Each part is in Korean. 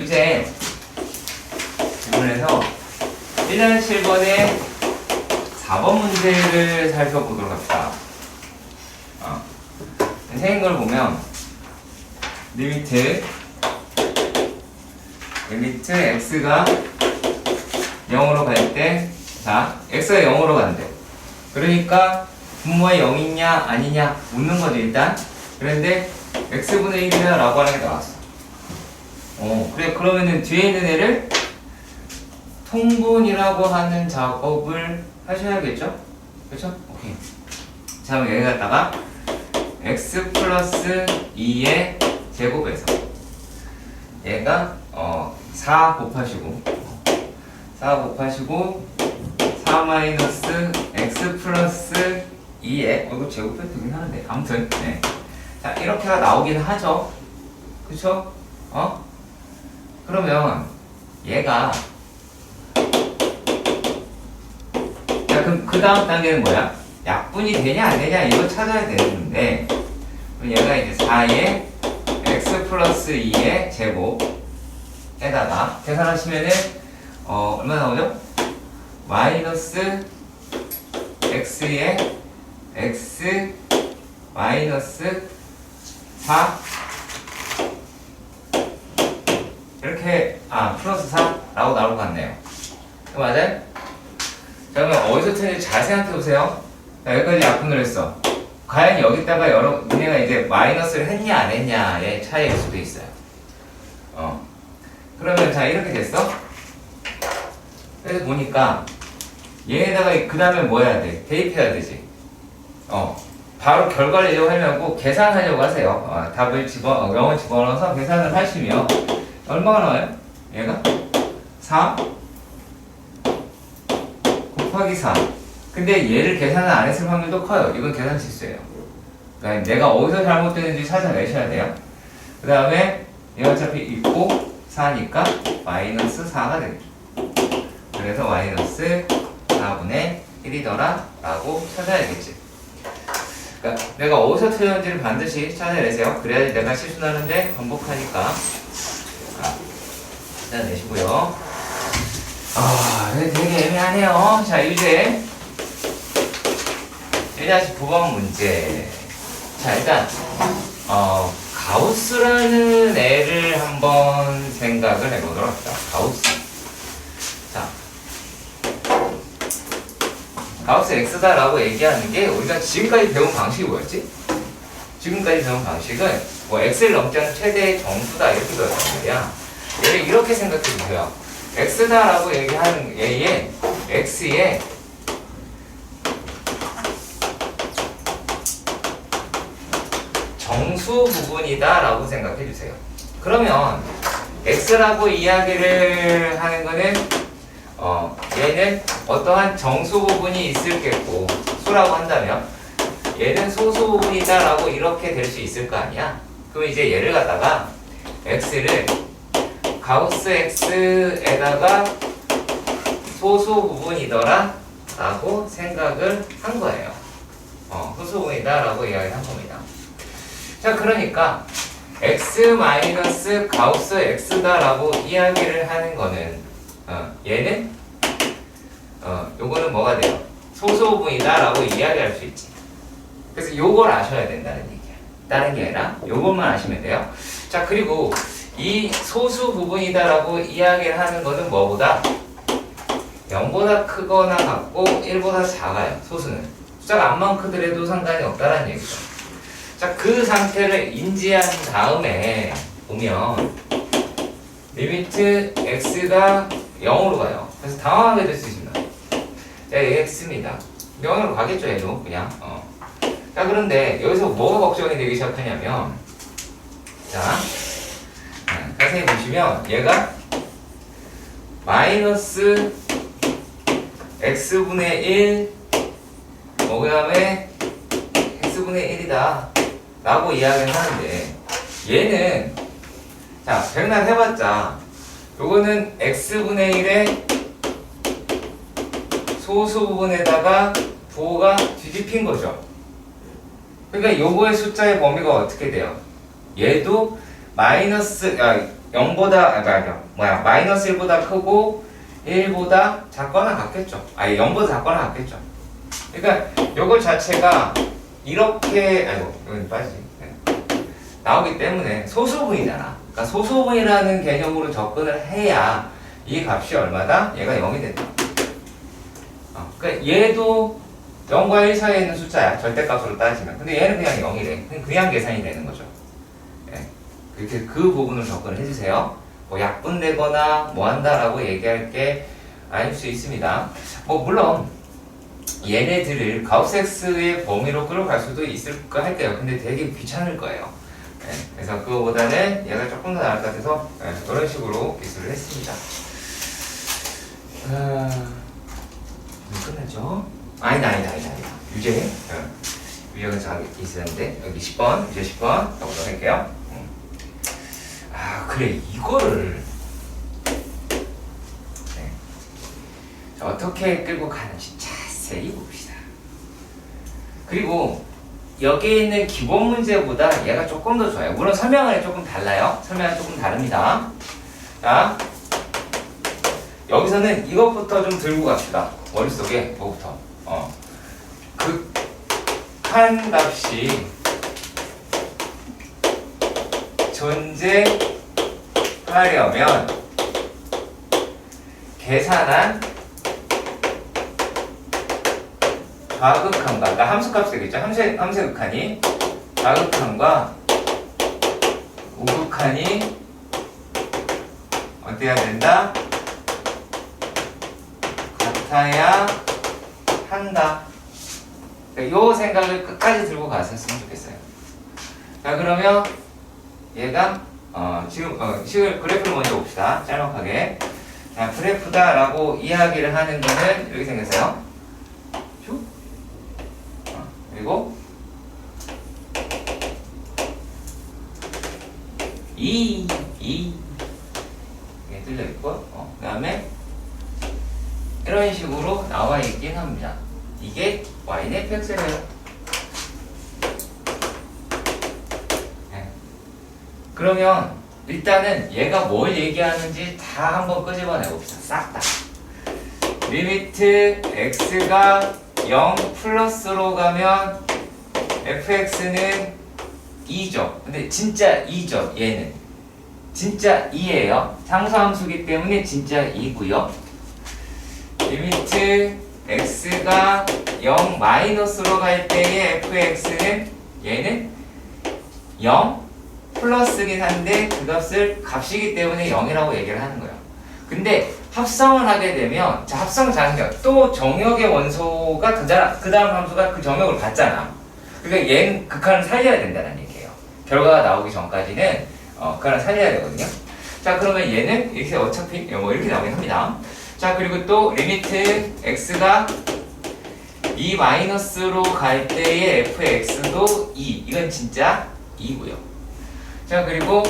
유제 부분에서 1-7번의 4번 문제를 살펴보도록 합시다. 생긴 걸 보면 리미트 x가 0으로 갈 때, 자, x가 0으로 간대. 그러니까 분모에 0이냐 아니냐 묻는 거죠 일단. 그런데 x분의 1이다 라고 하는 게 나왔어. 그래. 그러면은 뒤에 있는 애를 통분이라고 하는 작업을 하셔야겠죠? 그렇죠? 오케이. 자, 그럼 여기 갖다가 x 플러스 2의 제곱에서 얘가 4 곱하시고 4 마이너스 x 플러스 2의 이거 제곱해도 되긴 하는데 아무튼 네. 자, 이렇게가 나오긴 하죠. 그쵸? 그러면 얘가 자, 그럼 그 다음 단계는 뭐야? 약분이 되냐 안 되냐 이거 찾아야 되는데, 그럼 얘가 이제 4의 x 플러스 2의 제곱에다가 계산하시면은 얼마 나오죠? 마이너스 x의 x 마이너스 4 이렇게 플러스 4라고 나올 것 같네요. 맞아요? 자, 그러면 어디서 틀는지 잘 생각해 보세요. 자, 여기까지 약분을 했어. 과연 여기다가 얘네가 이제 마이너스를 했냐 안 했냐의 차이일 수도 있어요. 그러면 자, 이렇게 됐어. 그래서 보니까 얘에다가 그 다음에 뭐 해야 돼? 대입해야 되지. 바로 결과를 내려고 하려고 계산하려고 하세요. 답을 0을 집어넣어서 계산을 하시면 얼마가 나와요? 얘가 4 곱하기 4. 근데 얘를 계산을 안 했을 확률도 커요. 이건 계산 실수예요. 그러니까 내가 어디서 잘못됐는지 찾아내셔야 돼요. 그 다음에 얘가 어차피 있고 4니까 마이너스 4가 되겠죠. 그래서 마이너스 4분의 1이더라 라고 찾아야겠지. 그러니까 내가 어디서 틀렸는지를 반드시 찾아내세요. 그래야지 내가 실수 나는데 반복하니까. 일단 내시고요. 되게 애매하네요. 자, 유제 1-9번 문제. 자, 일단 가우스라는 애를 한번 생각을 해보도록 합시다. 가우스. 자, 가우스 x다라고 얘기하는 게 우리가 지금까지 배운 방식이 뭐였지? 지금까지 배운 방식은 뭐 x를 넘지 않은 최대의 정수다 이렇게 배웠단 말이야. 얘를 이렇게 생각해 주세요. x다라고 얘기하는 얘의 x의 정수 부분이다 라고 생각해 주세요. 그러면 x라고 이야기를 하는 거는 얘는 어떠한 정수 부분이 있을 겠고, 수라고 한다면 얘는 소수 부분이다 라고 이렇게 될 수 있을 거 아니야. 그럼 이제 얘를 갖다가 x를 가우스 x에다가 소수 부분이더라 라고 생각을 한 거예요. 소수 부분이다 라고 이야기를 한 겁니다. 자, 그러니까 x 마이너스 가우스 x다 라고 이야기를 하는 거는 얘는 요거는 뭐가 돼요? 소수 부분이다 라고 이야기할 수 있지. 그래서 요걸 아셔야 된다는 얘기야. 다른 게 아니라 요것만 아시면 돼요. 자, 그리고 이 소수 부분이다 라고 이야기를 하는 거는 뭐보다 0보다 크거나 같고 1보다 작아요. 소수는 숫자가 암만 크더라도 상관이 없다라는 얘기죠. 자, 그 상태를 인지한 다음에 보면 리미트 x가 0으로 가요. 그래서 당황하게 될 수 있습니다. 자, 얘 x입니다. 0으로 가겠죠, 얘도 그냥. 자, 그런데 여기서 뭐가 걱정이 되기 시작하냐면, 자, 자세히 보시면 얘가 마이너스 x분의 1 그 다음에 x분의 1이다 라고 이야기를 하는데, 얘는 자, 백날 해봤자 요거는 x분의 1의 소수 부분에다가 부호가 뒤집힌 거죠. 그러니까 요거의 숫자의 범위가 어떻게 돼요? 얘도 마이너스 0보다 마이너스 1보다 크고 1보다 작거나 같겠죠. 아니 0보다 작거나 같겠죠. 그러니까 요거 자체가 이렇게 여기 빠지지. 나오기 때문에 소수분이잖아. 그러니까 소수분이라는 개념으로 접근을 해야 이 값이 얼마다? 얘가 0이 된다. 그러니까 얘도 0과 1 사이에 있는 숫자야. 절대값으로 따지면. 근데 얘는 그냥 0이래. 그냥 계산이 되는 거죠. 예. 이렇게 그 부분을 접근을 해주세요. 뭐 약분되거나 뭐 한다라고 얘기할 게 아닐 수 있습니다. 뭐 물론 얘네들을 가우스-X의 범위로 끌어갈 수도 있을까 할게요. 근데 되게 귀찮을 거예요. 예. 그래서 그거보다는 얘가 조금 더 나을 것 같아서 이런 식으로 기술을 했습니다. 끝났죠? 아니다. 유제. 유제가 잘 있었는데, 여기 10번, 유제 10번. 가보도록 할게요. 그래, 이거를. 네. 자, 어떻게 끌고 가는지 자세히 봅시다. 그리고, 여기에 있는 기본 문제보다 얘가 조금 더 좋아요. 물론 설명은 조금 달라요. 설명은 조금 다릅니다. 자. 여기서는 이것부터 좀 들고 갑시다. 머릿속에 뭐부터? 극한 값이 존재하려면 계산한 좌극한과, 그러니까 함수값이 되겠죠. 함수의 극한이 좌극한과 우극한이 어때야 된다? 같아야 한다. 이 생각을 끝까지 들고 가셨으면 좋겠어요. 자, 그러면 얘가 지금 그래프를 먼저 봅시다. 짤막하게. 자, 그래프다라고 이야기를 하는 거는 이렇게 생겼어요. 그리고 이게 뚫려 있고, 그 다음에 이런 식으로 나와 있긴 합니다. 이게 y는 fx래요. 네. 그러면 일단은 얘가 뭘 얘기하는지 다 한번 끄집어내 봅시다. 싹 다. 리미트 x가 0 플러스로 가면 fx는 2죠. 근데 진짜 2죠. 얘는 진짜 2예요. 상수함수기 때문에 진짜 2고요. 리미트 x가 0 마이너스로 갈 때의 fx는 얘는 0 플러스긴 한데 그 값이기 때문에 0이라고 얘기를 하는 거예요. 근데 합성을 하게 되면 자, 합성 장벽 또 정역의 원소가 그 다음 함수가 그 정역을 받잖아. 그러니까 얘는 극한을 살려야 된다는 얘기예요. 결과가 나오기 전까지는 극한을 살려야 되거든요. 자, 그러면 얘는 이렇게 어차피 뭐 이렇게 나오긴 합니다. 자, 그리고 또 리미트 x가 2 마이너스로 갈 때의 fx도 2. 이건 진짜 2고요. 자, 그리고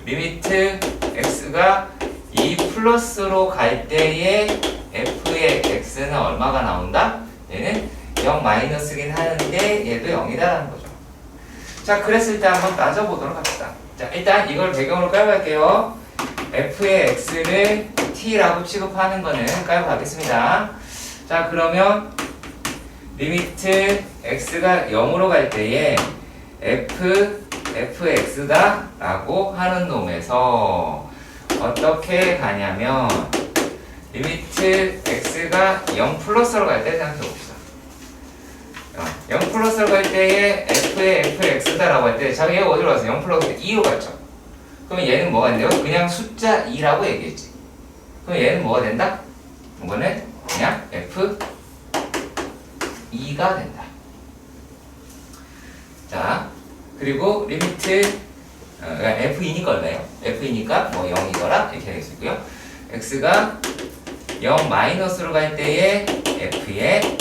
리미트 x가 2 플러스로 갈 때의 f의 x는 얼마가 나온다? 얘는 0 마이너스긴 하는데 얘도 0이다라는 거죠. 자, 그랬을 때 한번 따져보도록 합시다. 자, 일단 이걸 배경으로 깔아볼게요. f의 x를 t라고 취급하는 거는 깔고 가겠습니다. 자, 그러면 리미트 x가 0으로 갈 때에 fx다 라고 하는 놈에서 어떻게 가냐면 리미트 x가 0 플러스로 갈 때 생각해 봅시다. 0 플러스로 갈 때에 f의 fx다 라고 할 때 자, 얘가 어디로 갔어? 0 플러스 2로 갔죠. 그럼 얘는 뭐가 된대요? 그냥 숫자 2라고 얘기했지. 그럼 얘는 뭐가 된다? 이거는 그냥 f2가 된다. 자, 그리고 리미트 f2니까 얼마예요? f2니까 뭐 0이더라 이렇게 될 수 있고요. x가 0 마이너스로 갈 때의 f의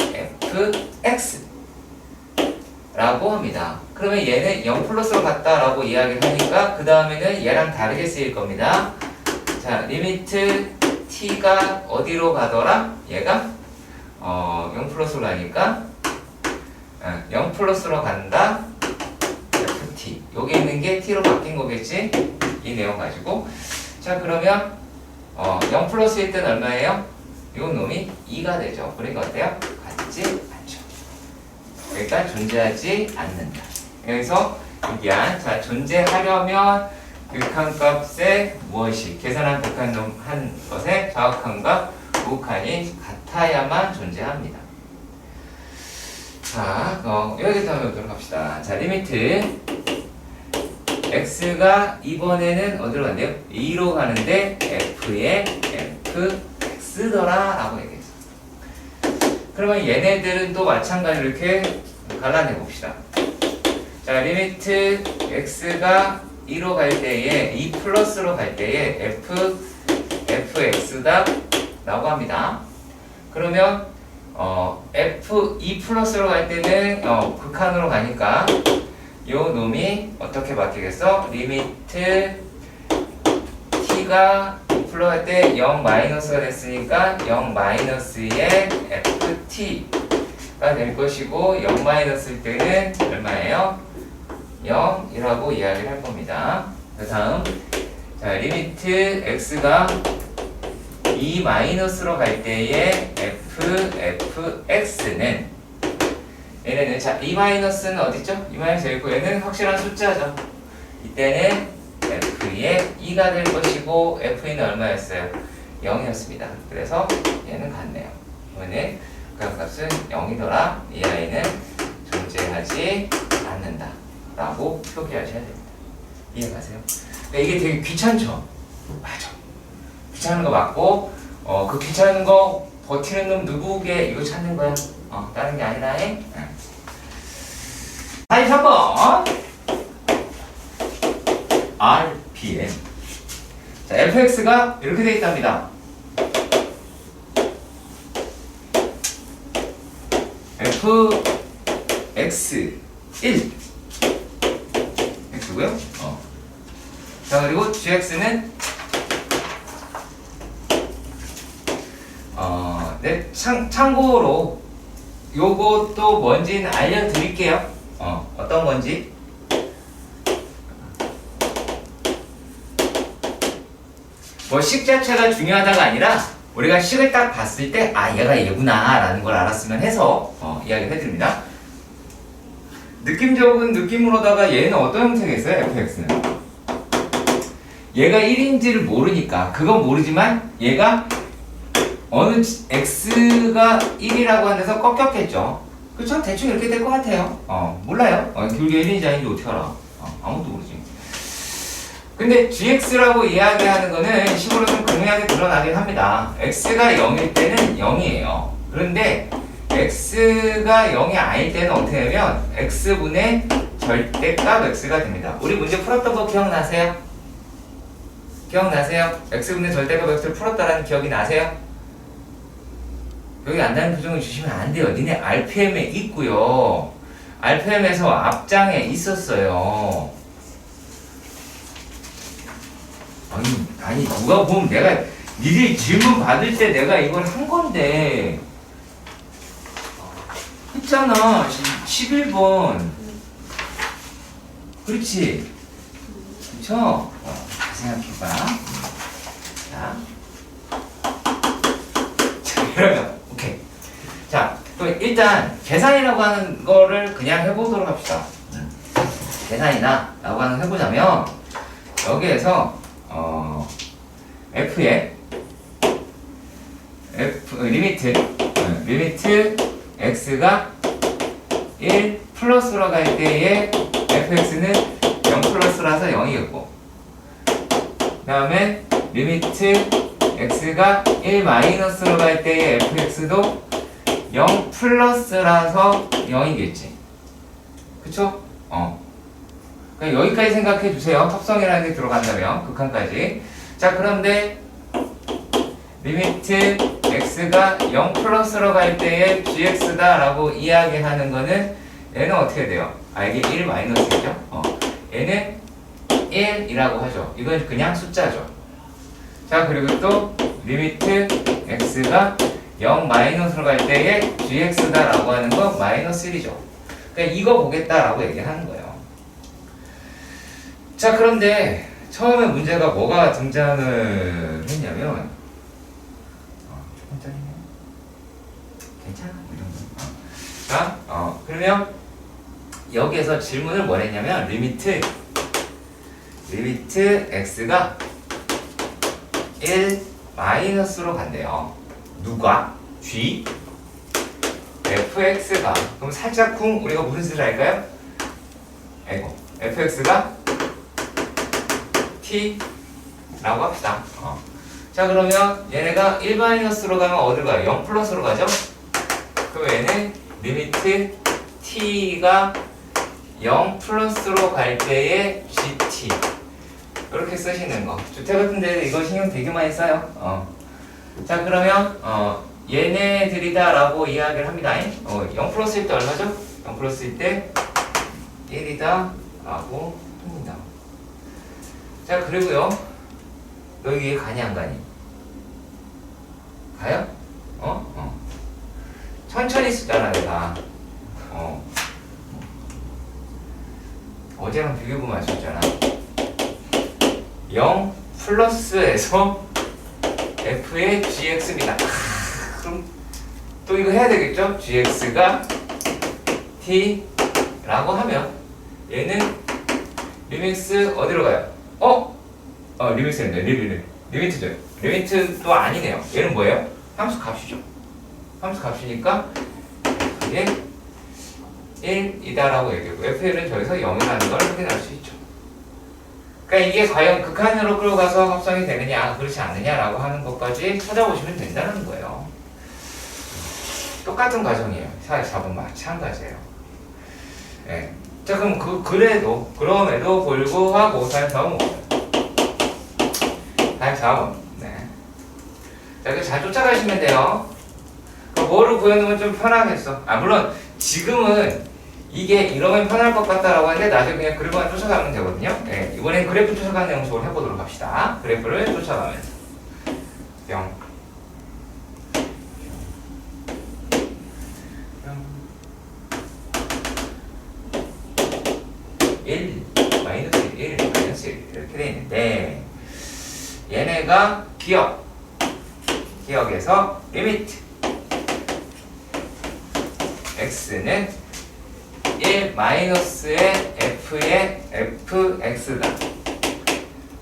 fx 라고 합니다. 그러면 얘는 0 플러스로 갔다라고 이야기를 하니까 그 다음에는 얘랑 다르게 쓰일 겁니다. 자, 리미트 t가 어디로 가더라? 얘가 0 플러스로 가니까 0 플러스로 간다. ft. 여기 있는 게 t로 바뀐 거겠지? 이 내용 가지고 자, 그러면 0 플러스 1 때는 얼마예요? 요 놈이 2가 되죠. 그러니까 어때요? 같지 않죠. 그러니까 존재하지 않는다. 여기서 얘기한, 자, 존재하려면 극한값의 무엇이, 계산한 극한한 것의 좌극한과 우극한이 같아야만 존재합니다. 자, 여기부터 한번 보도록 합시다. 자, 리미트 x가 이번에는 어디로 간대요? 2로 가는데 f의 fx더라 라고 얘기했어. 그러면 얘네들은 또 마찬가지로 이렇게 갈라내 봅시다. 자, 리미트 x가 2로 갈 때에 2 플러스로 갈 때에 fx다 라고 합니다. 그러면 f 2 플러스로 갈 때는 극한으로 가니까 요 놈이 어떻게 바뀌겠어? 리미트 t가 2 플러스 할 때 0 마이너스가 됐으니까 0 마이너스의 ft가 될 것이고 0 마이너스일 때는 얼마예요? 0이라고 이야기를 할 겁니다. 그 다음, 자, 리미트 x가 2 마이너스로 갈 때의 fx는 얘네는, 자, 2 마이너스는 어디죠? 2 마이너스 있고 얘는 확실한 숫자죠. 이때는 f의 2가 될 것이고 f는 얼마였어요? 0이었습니다. 그래서 얘는 같네요. 이번에 극한값은 0이더라. 이 아이는 존재하지 않는다 라고 표기하셔야 됩니다. 이해가세요? 이게 되게 귀찮죠? 맞아. 귀찮은 거 맞고, 그 귀찮은 거 버티는 놈 누구게 이거 찾는 거야. 다른 게 아니라 해. 43번 RPN. 자, fx가 이렇게 되어 있답니다. fx 1 x고요. 자, 그리고 gx는 네, 참고로 요것도 뭔지는 알려드릴게요. 어떤 건지. 뭐 식 자체가 중요하다가 아니라 우리가 식을 딱 봤을 때 얘가 얘구나 라는 걸 알았으면 해서 이야기를 해드립니다. 느낌적인 느낌으로다가 얘는 어떤 형태겠어요? fx는 얘가 1인지를 모르니까, 그건 모르지만 얘가 어느 x가 1이라고 한 데서 꺾였겠죠. 그쵸? 대충 이렇게 될 것 같아요. 몰라요. 기울기가 1인지 아닌지 어떻게 알아? 아무도 모르지. 근데 gx라고 이야기하는 거는 식으로 좀 극명하게 드러나긴 합니다. x가 0일 때는 0이에요. 그런데 x가 0이 아닐 때는 어떻게 되면 x분의 절대값 x가 됩니다. 우리 문제 풀었던 거 기억나세요? 기억나세요? x분의 절대값 x를 풀었다라는 기억이 나세요? 여기 안 나는 표정을 주시면 안 돼요. 니네 RPM에 있고요. RPM에서 앞장에 있었어요. 아니 누가 보면 내가 니들 질문 받을 때 내가 이걸 한 건데 했잖아. 11번. 그렇지? 그쵸? 생각해봐. 자, 그러면 오케이. 자, 그럼 일단 계산이라고 하는 거를 그냥 해보도록 합시다. 계산이나 라고 하는 거 해보자면 여기에서 f의 리미트 x가 1 플러스로 갈 때의 fx는 0 플러스라서 0이겠고, 그 다음에 리미트 x가 1 마이너스로 갈 때의 fx도 0 플러스라서 0이겠지. 그쵸? 그러니까 여기까지 생각해 주세요. 합성이라는 게 들어간다면 극한까지. 자, 그런데 리미트 x가 0 플러스로 갈 때의 gx다 라고 이야기하는 거는 얘는 어떻게 돼요? 이게 1 마이너스죠? 얘는 1이라고 하죠. 이건 그냥 숫자죠. 자, 그리고 또 리미트 x가 0 마이너스로 갈 때의 gx다 라고 하는 거 마이너스 1이죠. 그러니까 이거 보겠다 라고 얘기하는 거예요. 자, 그런데 처음에 문제가 뭐가 등장을 했냐면 조금 짜리네. 괜찮아 이 정도. 자, 그러면 여기에서 질문을 뭘 했냐면 리미트 x가 1 마이너스로 간대요. 누가? g fx가 그럼 살짝 쿵 우리가 무슨 뜻을 할까요? 아이고 fx가 t 라고 합시다. 자 그러면 얘네가 1 마이너스로 가면 어디로 가요? 0 플러스로 가죠? 그럼 얘는 리미트 t가 0 플러스로 갈 때의 gt 이렇게 쓰시는 거. 주택 같은 데 이거 신경 되게 많이 써요. 자 그러면 얘네들이다 라고 이야기를 합니다. 0 플러스일 때 얼마죠? 0 플러스일 때 1이다 라고 합니다. 자 그리고요 여기 가니 안 가니? 가요? 천천히 쓰잖아 내가. 어제랑 비교해보면 알 수 있잖아. 0 플러스에서 f의 gx입니다. 그럼 또 이거 해야 되겠죠? gx가 t 라고 하면 얘는 리믹스 어디로 가요? 리믹스는 리미트죠. 리미트도 아니네요. 얘는 뭐예요? 함수 값이죠. 함수 값이니까 이게 1이다라고 얘기하고 f는 저기서 0이라는 걸 확인할 수 있죠. 그러니까 이게 과연 극한으로 끌고 가서 합성이 되느냐 그렇지 않느냐라고 하는 것까지 찾아보시면 된다는 거예요. 똑같은 과정이에요. 4번 마찬가지예요. 네. 자 그럼 그럼에도 불구하고 44번 뭐예요? 44번. 네. 자 이거 잘 쫓아가시면 돼요. 뭐를 구해놓으면 좀 편하겠어. 물론 지금은 이게 이러면 편할 것 같다라고 하는데 나중에 그냥 그래프만 쫓아가면 되거든요. 네, 이번엔 그래프 쫓아가는 영속을 해보도록 합시다. 그래프를 쫓아가면서 0 1 마이너스 1 마이너스 1 이렇게 돼 있는데 얘네가 기억에서 리미트 x는 1 마이너스의 f의 fx다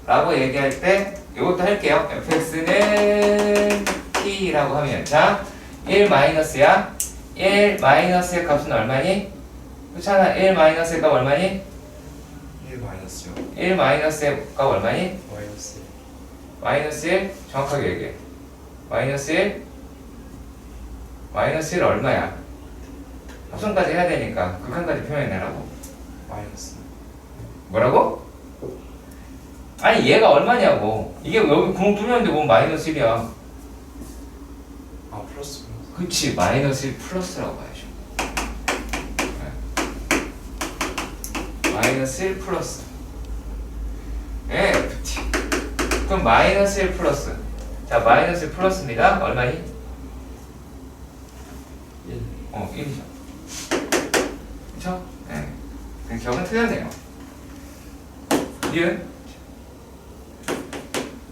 라고 얘기할 때 이것도 할게요. fx는 t라고 하면 자 1 마이너스야. 1 마이너스의 값은 얼마니? 그렇잖아. 1 마이너스의 값 얼마니? 1 마이너스요. 1 마이너스의 값 얼마니? 마이너스. 마이너스 1 정확하게 얘기해. 마이너스 1 마이너스 1 얼마야? 합성까지 해야 되니까 극한까지 표현해라고. 마이너스. 뭐라고? 아니 얘가 얼마냐고. 이게 여기 구멍 뚫렸는데 뭔 마이너스 1이야. 플러스. 그치 마이너스 1 플러스라고 봐야죠. 네. 마이너스 1 플러스 FT. 그럼 마이너스 1 플러스. 자 마이너스 1 플러스입니다. 얼마니? 1. 1이죠. 그쵸? 네. 기억은 틀렸네요. 니은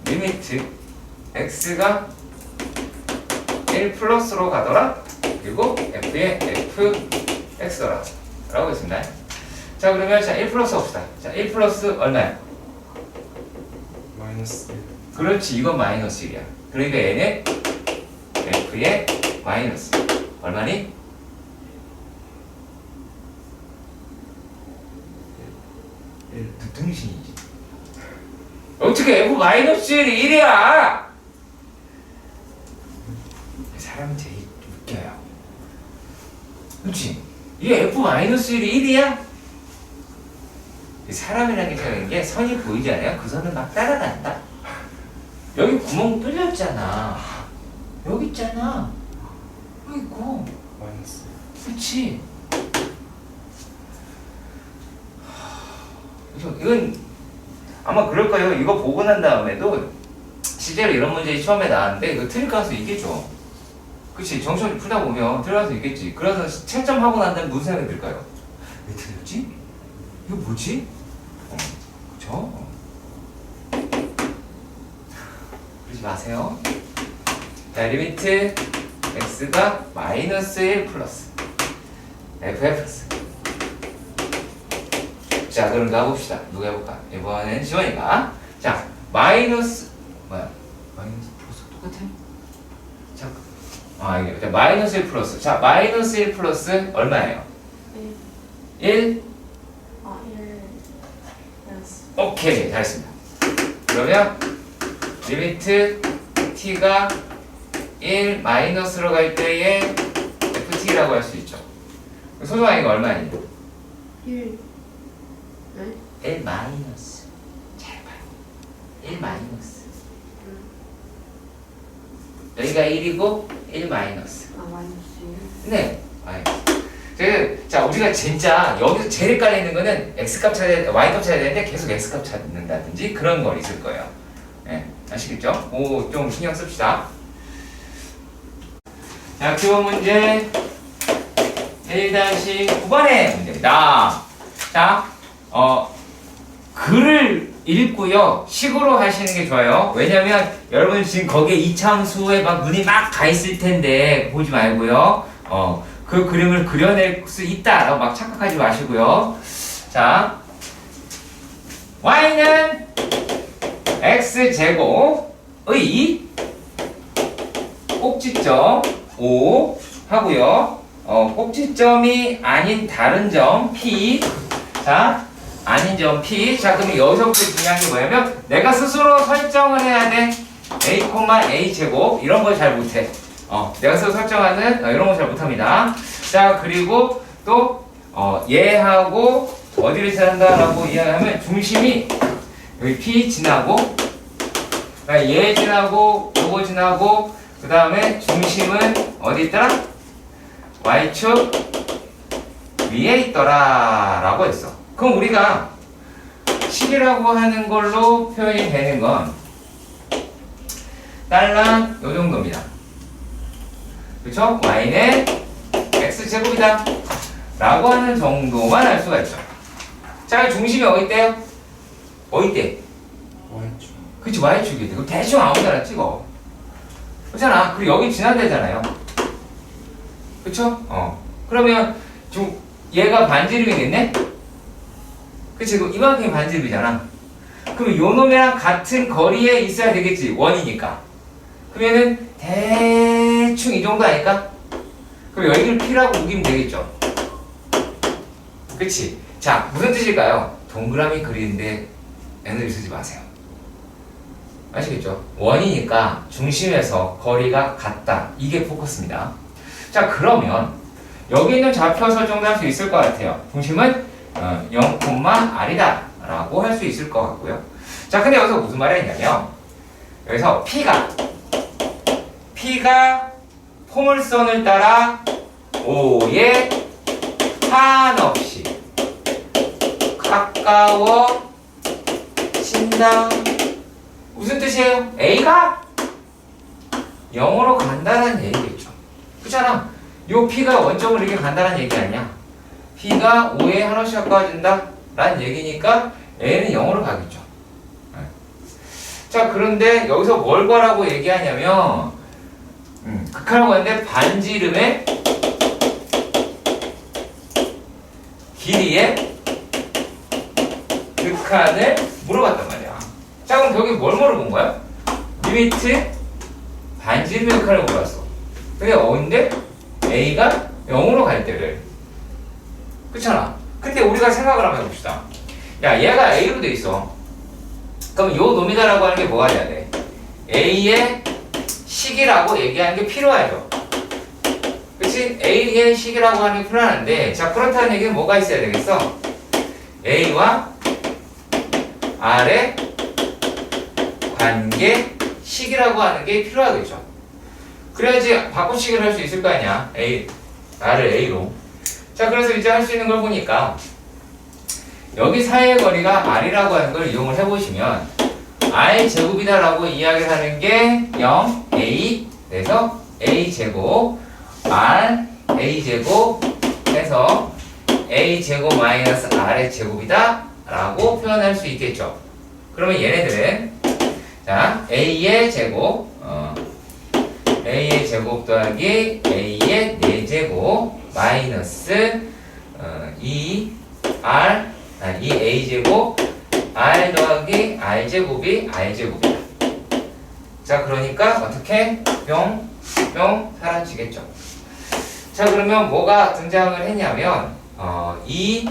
리미트 x가 1 플러스로 가더라. 그리고 f의 fx더라 라고 했습니다. 자 그러면 자 1 플러스 봅시다. 자 1 플러스 얼마야? 마이너스 1. 그렇지 이건 마이너스 1이야. 그러니까 얘는 f의 마이너스 얼마니? 1. 등신이지. 어떻게 f 마이너스 1이 1이야? 사람이 되게 웃겨요. 그렇지? 이게 f 마이너스 1이 1이야? 사람이라는 게 생각하는 게 선이 보이지 않아요? 그 선을 막 따라간다. 여기 구멍 뚫렸잖아. 여기 있잖아. 여기 있고. 마이너스. 그렇지? 그래서 이건 아마 그럴 거예요. 이거 보고 난 다음에도 실제로 이런 문제 처음에 나왔는데 이거 틀릴 가능성이 있겠죠. 그치? 정시험 풀다 보면 틀릴 가능성이 있겠지. 그래서 채점하고 난 다음에 무슨 생각이 들까요? 왜 틀렸지? 이거 뭐지? 그쵸? 그러지 마세요. 자, 리미트 x가 마이너스 1 플러스 fx. 자, 그럼 가봅시다. 누가 해볼까? 이번엔 지원이가. 자, 마이너스 뭐야? 마이너스 플러스 똑같아? 잠깐. 이게 마이너스 1 플러스. 자, 마이너스 1 플러스 얼마예요? 1. 1. 오케이, 잘했습니다. 그러면 리미트 t가 1 마이너스로 갈 때에 ft라고 할 수 있죠. 소중하니가 얼마예요? 1. 네? 1 마이너스. 잘 봐요. 1 마이너스. 여기가 1이고 1 마이너스. 마이너스 1. 네. 자, 우리가 진짜 여기서 제일 헷갈리는 거는 x값 찾아야 돼, y값 찾아야 되는데 계속 x값 찾는다든지 그런 거 있을 거예요. 네, 아시겠죠? 오, 좀 신경 씁시다. 자, 기본 문제 1-9번의 문제입니다. 자, 글을 읽고요, 식으로 하시는 게 좋아요. 왜냐면 여러분 지금 거기에 이차함수에 막 눈이 막 가 있을 텐데 보지 말고요. 그 그림을 그려낼 수 있다라고 막 착각하지 마시고요. 자, y는 x제곱의 꼭지점 O 하고요. 꼭지점이 아닌 다른 점 P. 자, 아닌 점 P. 자, 그러면 여기서부터 중요한 게 뭐냐면 내가 스스로 설정을 해야 돼. A, A 제곱 이런 걸 잘 못해. 내가 스스로 설정하는 이런 거 잘 못합니다. 자, 그리고 또 얘하고 어디를 지난다라고 이야기하면 중심이 여기 P 지나고, 얘 지나고 요거 지나고, 그 다음에 중심은 어디 있더라? Y축 위에 있더라 라고 했어. 그럼 우리가 식이라고 하는 걸로 표현이 되는 건 딸랑 요 정도입니다. 그쵸? y는 x제곱이다 라고 하는 정도만 알 수가 있죠. 자, 중심이 어디 있대요? 어디 있대? Y축. 그치, y축이 돼. 그럼 대충 아무데나 찍어. 그렇잖아. 그리고 여기 지난대잖아요. 그쵸? 그러면 얘가 반지름이겠네? 그치? 그럼 이만큼이 반지름이잖아. 그럼 요 놈이랑 같은 거리에 있어야 되겠지. 원이니까. 그러면은 대충 이 정도 아닐까? 그럼 여기를 P라고 우기면 되겠죠. 그치? 자, 무슨 뜻일까요? 동그라미 그리는데 에너지 쓰지 마세요. 아시겠죠? 원이니까 중심에서 거리가 같다. 이게 포커스입니다. 자, 그러면 여기 있는 좌표 설정도 할 수 있을 것 같아요. 중심은 0,R이다 라고 할 수 있을 것 같고요. 자, 근데 여기서 무슨 말이 있냐면 여기서 P가 포물선을 따라 O에 한없이 가까워진다. 무슨 뜻이에요? A가 0으로 간다는 얘기겠죠. 그렇잖아. 요 P가 원점으로 이렇게 간다는 얘기 아니야. P가 5에 한없이 가까워진다 라는 얘기니까 A는 0으로 가겠죠. 자, 그런데 여기서 뭘 구하라고 얘기하냐면 극한이라고 하는데 반지름의 길이의 극한을 물어봤단 말이야. 자, 그럼 여기 뭘 물어본 거야? 리미트 반지름의 극한을 물어봤어. 그게 어딘데? A가 0으로 갈 때를. 그렇잖아. 근데 우리가 생각을 한번 해봅시다. 야, 얘가 A로 돼 있어. 그럼 요 놈이다라고 하는 게 뭐가 돼야 돼? A의 식이라고 얘기하는 게 필요하죠. 그치? A의 식이라고 하는 게 필요한데, 자, 그렇다는 얘기는 뭐가 있어야 되겠어? A와 R의 관계 식이라고 하는 게 필요하겠죠. 그래야지 바꿔치기를 할 수 있을 거 아니야. R을 A로. 자, 그래서 이제 할 수 있는 걸 보니까 여기 사이의 거리가 R이라고 하는 걸 이용을 해보시면 R 제곱이다 라고 이야기를 하는 게 0, A 그래서 A 제곱 R A 제곱 해서 A 제곱 마이너스 R의 제곱이다 라고 표현할 수 있겠죠. 그러면 얘네들은 자, a의 제곱, a의 제곱 더하기 a의 4제곱 마이너스 2a 제곱 r 더하기 r 제곱이 r 제곱이다. 자, 그러니까 어떻게 뿅 사라지겠죠. 자, 그러면 뭐가 등장을 했냐면 이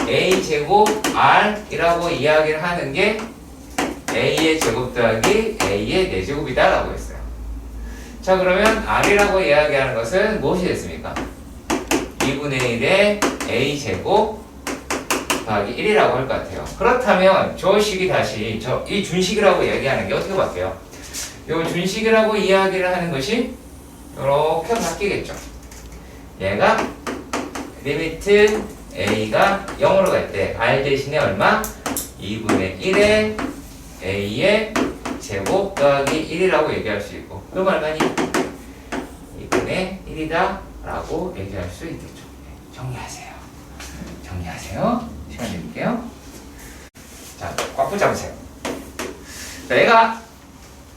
a 제곱 r이라고 이야기를 하는 게 a의 제곱 더하기 a의 4제곱이다 라고 했어요. 자, 그러면 r이라고 이야기하는 것은 무엇이 됐습니까? 2분의 1의 a 제곱 더하기 1이라고 할 것 같아요. 그렇다면 저 식이 다시 이 준식이라고 이야기하는 게 어떻게 바뀌어요? 이 준식이라고 이야기를 하는 것이 이렇게 바뀌겠죠. 얘가 리미트 a가 0으로 갈 때 r 대신에 얼마? 2분의 1의 a의 제곱 더하기 1이라고 얘기할 수 있고, 그럼 얼마니? 2분의 1이다 라고 얘기할 수 있겠죠. 정리하세요. 시간 드릴게요. 자, 꽉 붙잡으세요. 자, 얘가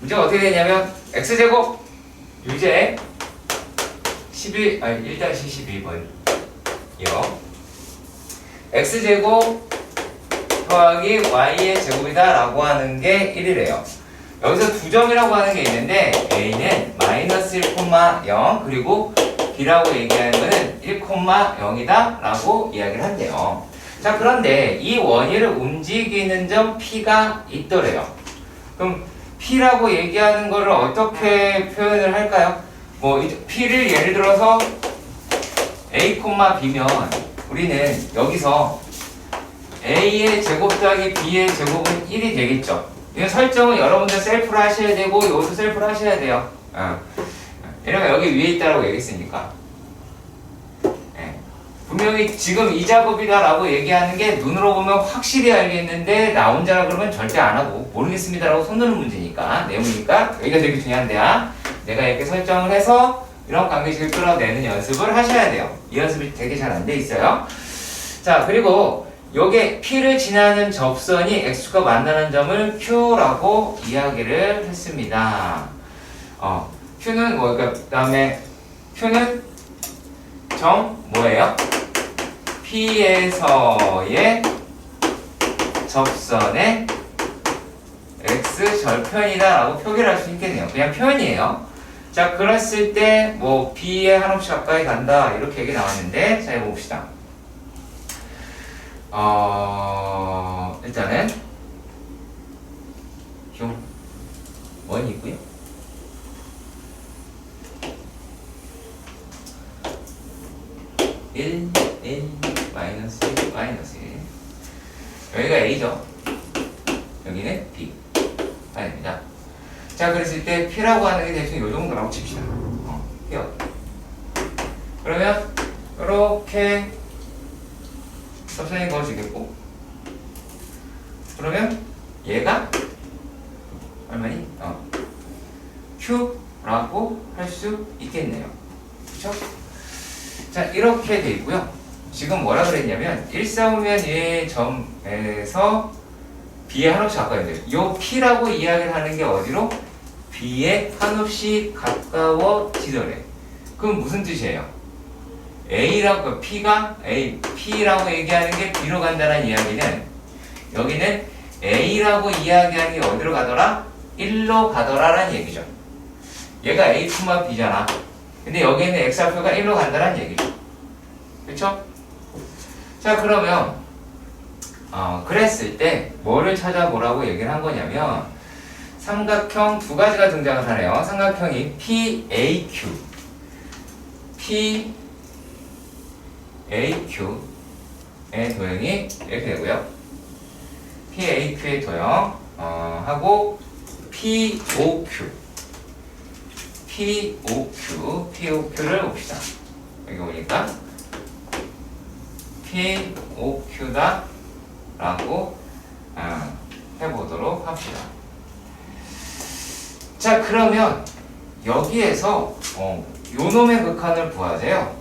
문제가 어떻게 되냐면 x제곱 유제 1-12번이요. x제곱 더하기 y의 제곱이다 라고 하는 게 1이래요. 여기서 두 점이라고 하는 게 있는데 a는 마이너스 1,0 그리고 b라고 얘기하는 거는 1,0이다 라고 이야기를 한대요. 자, 그런데 이 원위를 움직이는 점 p가 있더래요. 그럼 p라고 얘기하는 거를 어떻게 표현을 할까요? 뭐 p를 예를 들어서 a, b면 우리는 여기서 a의 제곱 더하기 b의 제곱은 1이 되겠죠. 이 설정은 여러분들 셀프로 하셔야 되고 여기도 셀프로 하셔야 돼요. 이러면 여기 위에 있다라고 얘기했으니까. 분명히 지금 이 작업이다 라고 얘기하는 게 눈으로 보면 확실히 알겠는데 나 혼자라 그러면 절대 안 하고 모르겠습니다 라고 손 드는 문제니까, 내용이니까 여기가 되게 중요한데요. 내가 이렇게 설정을 해서 이런 관계식을 끌어내는 연습을 하셔야 돼요. 이 연습이 되게 잘 안 돼 있어요. 자, 그리고 요게 P를 지나는 접선이 X축과 만나는 점을 Q라고 이야기를 했습니다. Q는 뭐, 그 다음에 Q는 점 뭐예요? P에서의 접선의 X 절편이다 라고 표기를 할 수 있겠네요. 그냥 표현이에요. 자, 그랬을 때 뭐 B에 한없이 가까이 간다 이렇게 얘기 나왔는데, 자, 해봅시다. 일단은 원이 있고요. 마이너스 1 여기가 A죠. 여기는 B 아닙니다. 자, 그랬을 때 P라고 하는 게 대충 이 정도라고 칩시다. P. 그러면 이렇게 접선이 그어지겠고, 그러면 얘가 얼마니? Q라고 할 수 있겠네요. 그쵸? 자, 이렇게 돼 있고요. 지금 뭐라 그랬냐면 1, 4오면 이 점에서 B에 한없이 가까운데 요 P라고 이야기를 하는 게 어디로? B에 한없이 가까워지더래. 그럼 무슨 뜻이에요? A라고, P가 P라고 얘기하는 게 B로 간다는 이야기는 여기는 A라고 이야기하는 게 어디로 가더라? 1로 가더라라는 얘기죠. 얘가 A, B잖아. 근데 여기에 있는 X좌표가 1로 간다는 얘기죠. 그쵸? 자, 그러면 그랬을 때 뭐를 찾아보라고 얘기를 한 거냐면 삼각형 두 가지가 등장을 하네요. 삼각형이 PAQ PAQ의 도형이 이렇게 되고요. PAQ의 도형 하고 POQ를 봅시다. 여기 보니까 POQ다 라고 해보도록 합시다. 자, 그러면 여기에서 요놈의 극한을 구하세요.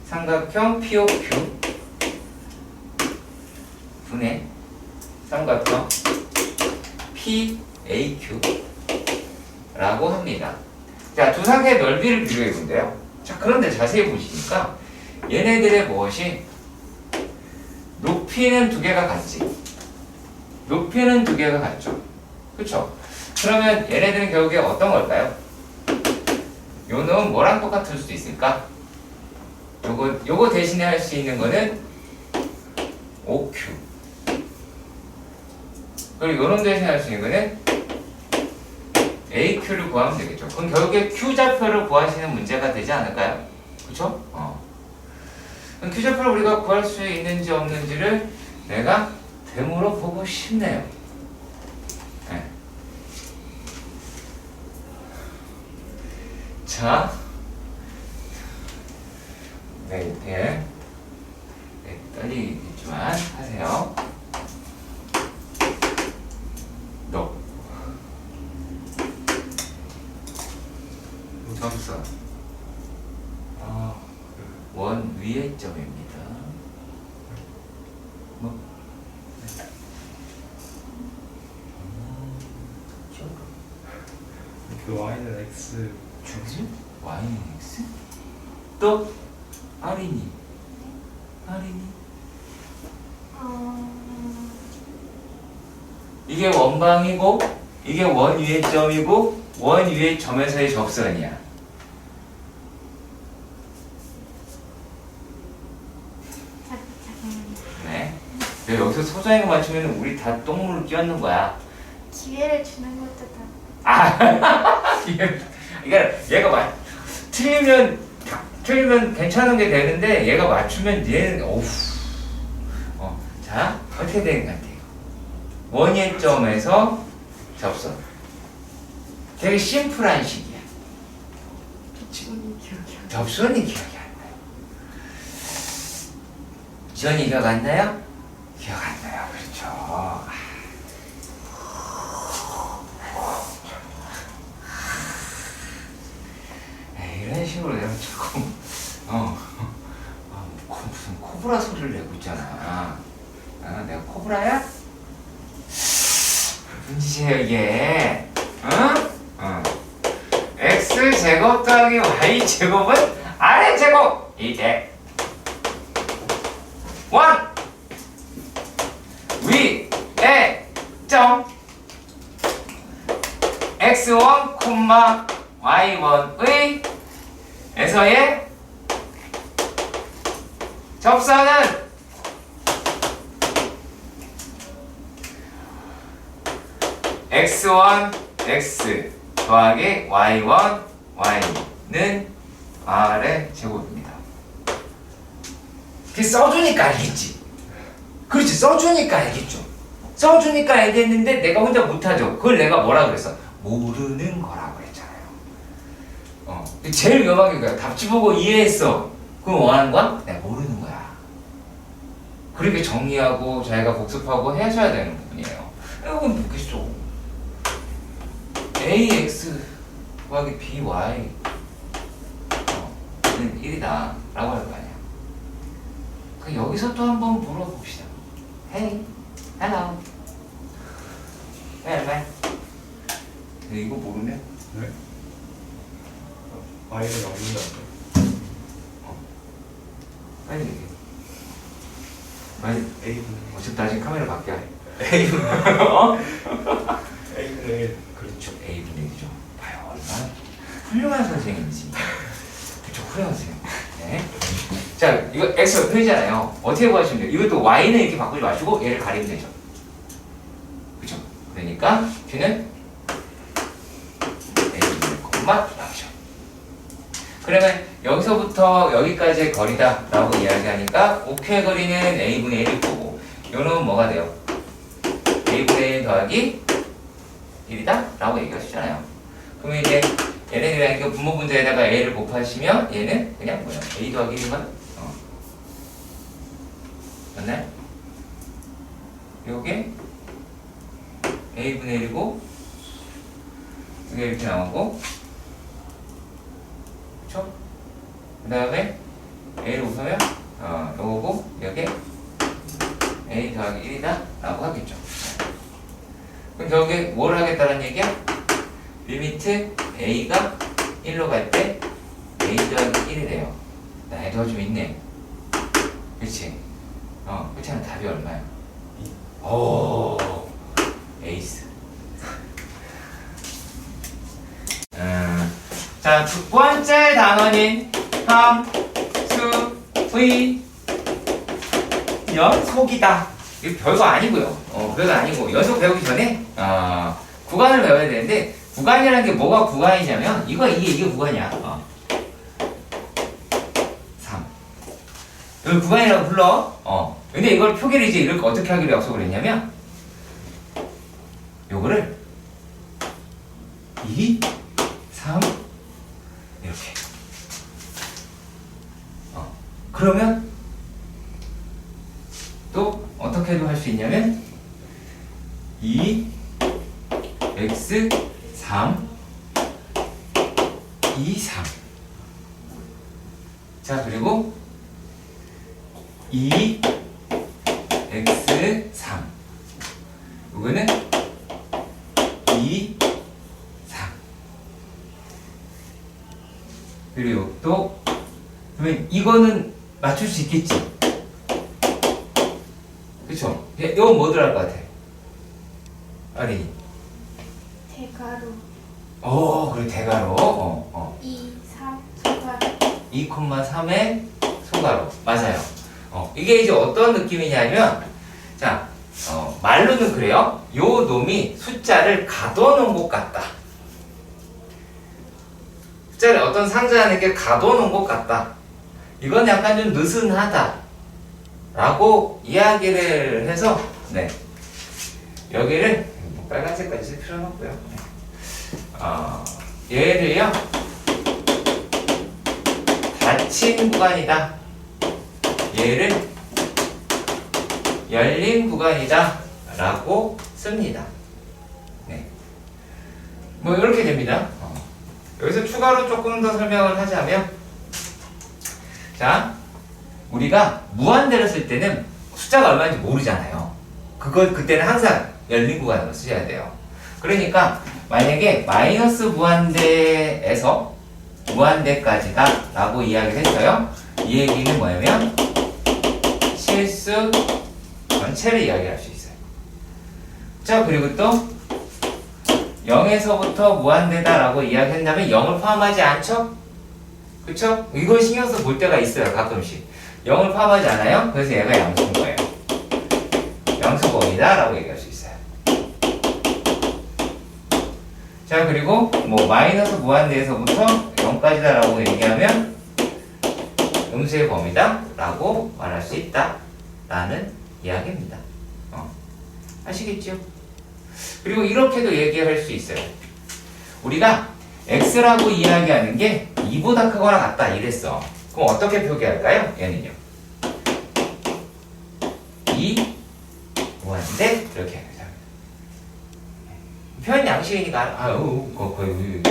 삼각형 POQ 분의 삼각형 PAQ라고 합니다. 자, 두 상태의 넓이를 비교해 본대요. 자, 그런데 자세히 보시니까 얘네들의 무엇이 높이는 두 개가 같지. 높이는 두 개가 같죠. 그쵸? 그러면 얘네들은 결국에 어떤 걸까요? 요 놈은 뭐랑 똑같을 수도 있을까? 요거 대신에 할 수 있는 거는 OQ. 그리고 요놈 대신에 할 수 있는 거는 AQ를 구하면 되겠죠. 그럼 결국에 Q좌표를 구하시는 문제가 되지 않을까요? 그쵸? 그럼 Q좌표를 우리가 구할 수 있는지 없는지를 내가 되물어 보고 싶네요. 네. 자, 네, 네, 떨리겠지만 하세요. 너 점수 원 위의 점입니다. 뭐? 그 y는 x 중심? y는 x? 또 R이니? 이게 원방이고 이게 원 위의 점이고 원 위의 점에서의 접선이야. 네. 여기서 소장이가 맞추면 우리 다 똥물을 끼얹는 거야. 기회를 주는 것도 다. 그러니까 얘가 틀리면 괜찮은 게 되는데 얘가 맞추면 얘는 어우. 자, 어떻게 되는 것 같아요? 원의 점에서 접선. 되게 심플한 식이야. 접선이 기억이 안 나요. 지원이 기억 안 나요? 기억 안 나요. 그렇죠. 이런 식으로 내가 자꾸 무슨 코브라 소리를 내고 있잖아. 내가 코브라야? 무슨 짓이에요 이게? x 제곱 더하기 y 제곱은 아래 제곱 이제 원 위에 점 x1, y1의 에서의 접선은 x1, x 더하기 y1, y는 r의 제곱입니다. 그게 써주니까 알겠지. 그렇지, 써주니까 알겠죠. 써주니까 알겠는데 내가 혼자 못하죠. 그걸 내가 뭐라 그랬어? 모르는 거라고 그랬잖아요. 제일 위험한 게 뭐야? 답지 보고 이해했어. 그럼 원하는 거야? 내가 모르는 거야. 그렇게 정리하고 자기가 복습하고 해줘야 되는 부분이에요. 이건 뭐겠어? ax 더하기 by는 1이다 라고 할 거 아니야. 여기서 또 한번 물어봅시다. Hey, hello. 왜? 이거 모르면? 네? y는 0인데 빨리 얘기해. 빨리. a분의 어차피 나중에 카메라 바뀌어. a분의 그렇죠. A분의 1이죠. 봐요. 얼마나 훌륭한 선생님이지. 그렇죠. 훌륭한 선생님. 네. 자, 이거 X 표이잖아요. 어떻게 구하시면 돼요? 이것도 Y는 이렇게 바꾸지 마시고 얘를 가리면 되죠. 그렇죠. 그러니까 Q는 A분의 콤마 나오죠. 그러면 여기서부터 여기까지의 거리다 라고 이야기하니까 OQ의 거리는 A분의 1일 거고 요놈은 뭐가 돼요? A분의 1 더하기 1이다? 라고 얘기하시잖아요. 그러면 이제 얘네들이랑 그 분모 분자에다가 A를 곱하시면 얘는 그냥 뭐야? A 더하기 1만? 맞나요? 요게 A분의 1이고 이게 이렇게 나오고 그쵸? 그 다음에 A를 곱하면 요거고 여기 A 더하기 1이다 라고 하겠죠. 그럼 결국에 뭘 하겠다는 얘기야? 리미트 a가 1로 갈 때 a 더하기 1이 돼요. 나이도 좀 있네. 그치? 그렇잖아. 답이 얼마야? 오, 에이스. 자, 두 번째 단원인 함수의 연속이다. 이거 별거 아니고요. 별거 아니고 연속 배우기 전에 구간을 배워야 되는데 구간이라는 게 뭐가 구간이냐면 이게 구간이야. 3. 이걸 구간이라고 불러. 근데 이걸 표기를 이제 이렇게 어떻게 하기로 약속을 했냐면 요거를 2, 3 이렇게. 그러면 또 어떻게도 할 수 있냐면 2 x 3 2 3. 자, 그리고 2 x 3 이거는 2 3. 그리고 또 그러면 이거는 맞출 수 있겠지. 그쵸? 이건 뭐 들어갈 것 같아? 아니. 대가로 그래, 대가로. 2, 3, 소가로 2,3의 소가로. 맞아요. 이게 이제 어떤 느낌이냐면, 자, 말로는 그래요. 요 놈이 숫자를 가둬놓은 것 같다. 숫자를 어떤 상자 안에 이렇게 가둬놓은 것 같다. 이건 약간 좀 느슨하다. 라고 이야기를 해서, 네. 여기를, 빨간색까지 쓸 필요는 없고요. 얘를요, 닫힌 구간이다. 얘를 열린 구간이다. 라고 씁니다. 네. 뭐, 이렇게 됩니다. 여기서 추가로 조금 더 설명을 하자면, 자, 우리가 무한대를 쓸 때는 숫자가 얼마인지 모르잖아요. 그때는 항상 열린 구간으로 쓰셔야 돼요. 그러니까 만약에 마이너스 무한대에서 무한대까지다 라고 이야기를 했어요. 이 얘기는 뭐냐면 실수 전체를 이야기할 수 있어요. 자, 그리고 또 0에서부터 무한대다 라고 이야기한다면 0을 포함하지 않죠? 그쵸? 이걸 신경 써서 볼 때가 있어요. 가끔씩 0을 포함하지 않아요? 그래서 얘가 양수인 거예요. 양수범위다 라고 얘기할 수 있어요. 자, 그리고 뭐 마이너스 무한대에서부터 0까지다 라고 얘기하면 음수의 범위다 라고 말할 수 있다 라는 이야기입니다. 아시겠죠? 그리고 이렇게도 얘기할 수 있어요. 우리가 x라고 이야기하는 게 2보다 크거나 같다 이랬어. 그럼 어떻게 표기할까요? 얘는요. 2 무한대 이렇게 하자. 표현 양식이니까 거의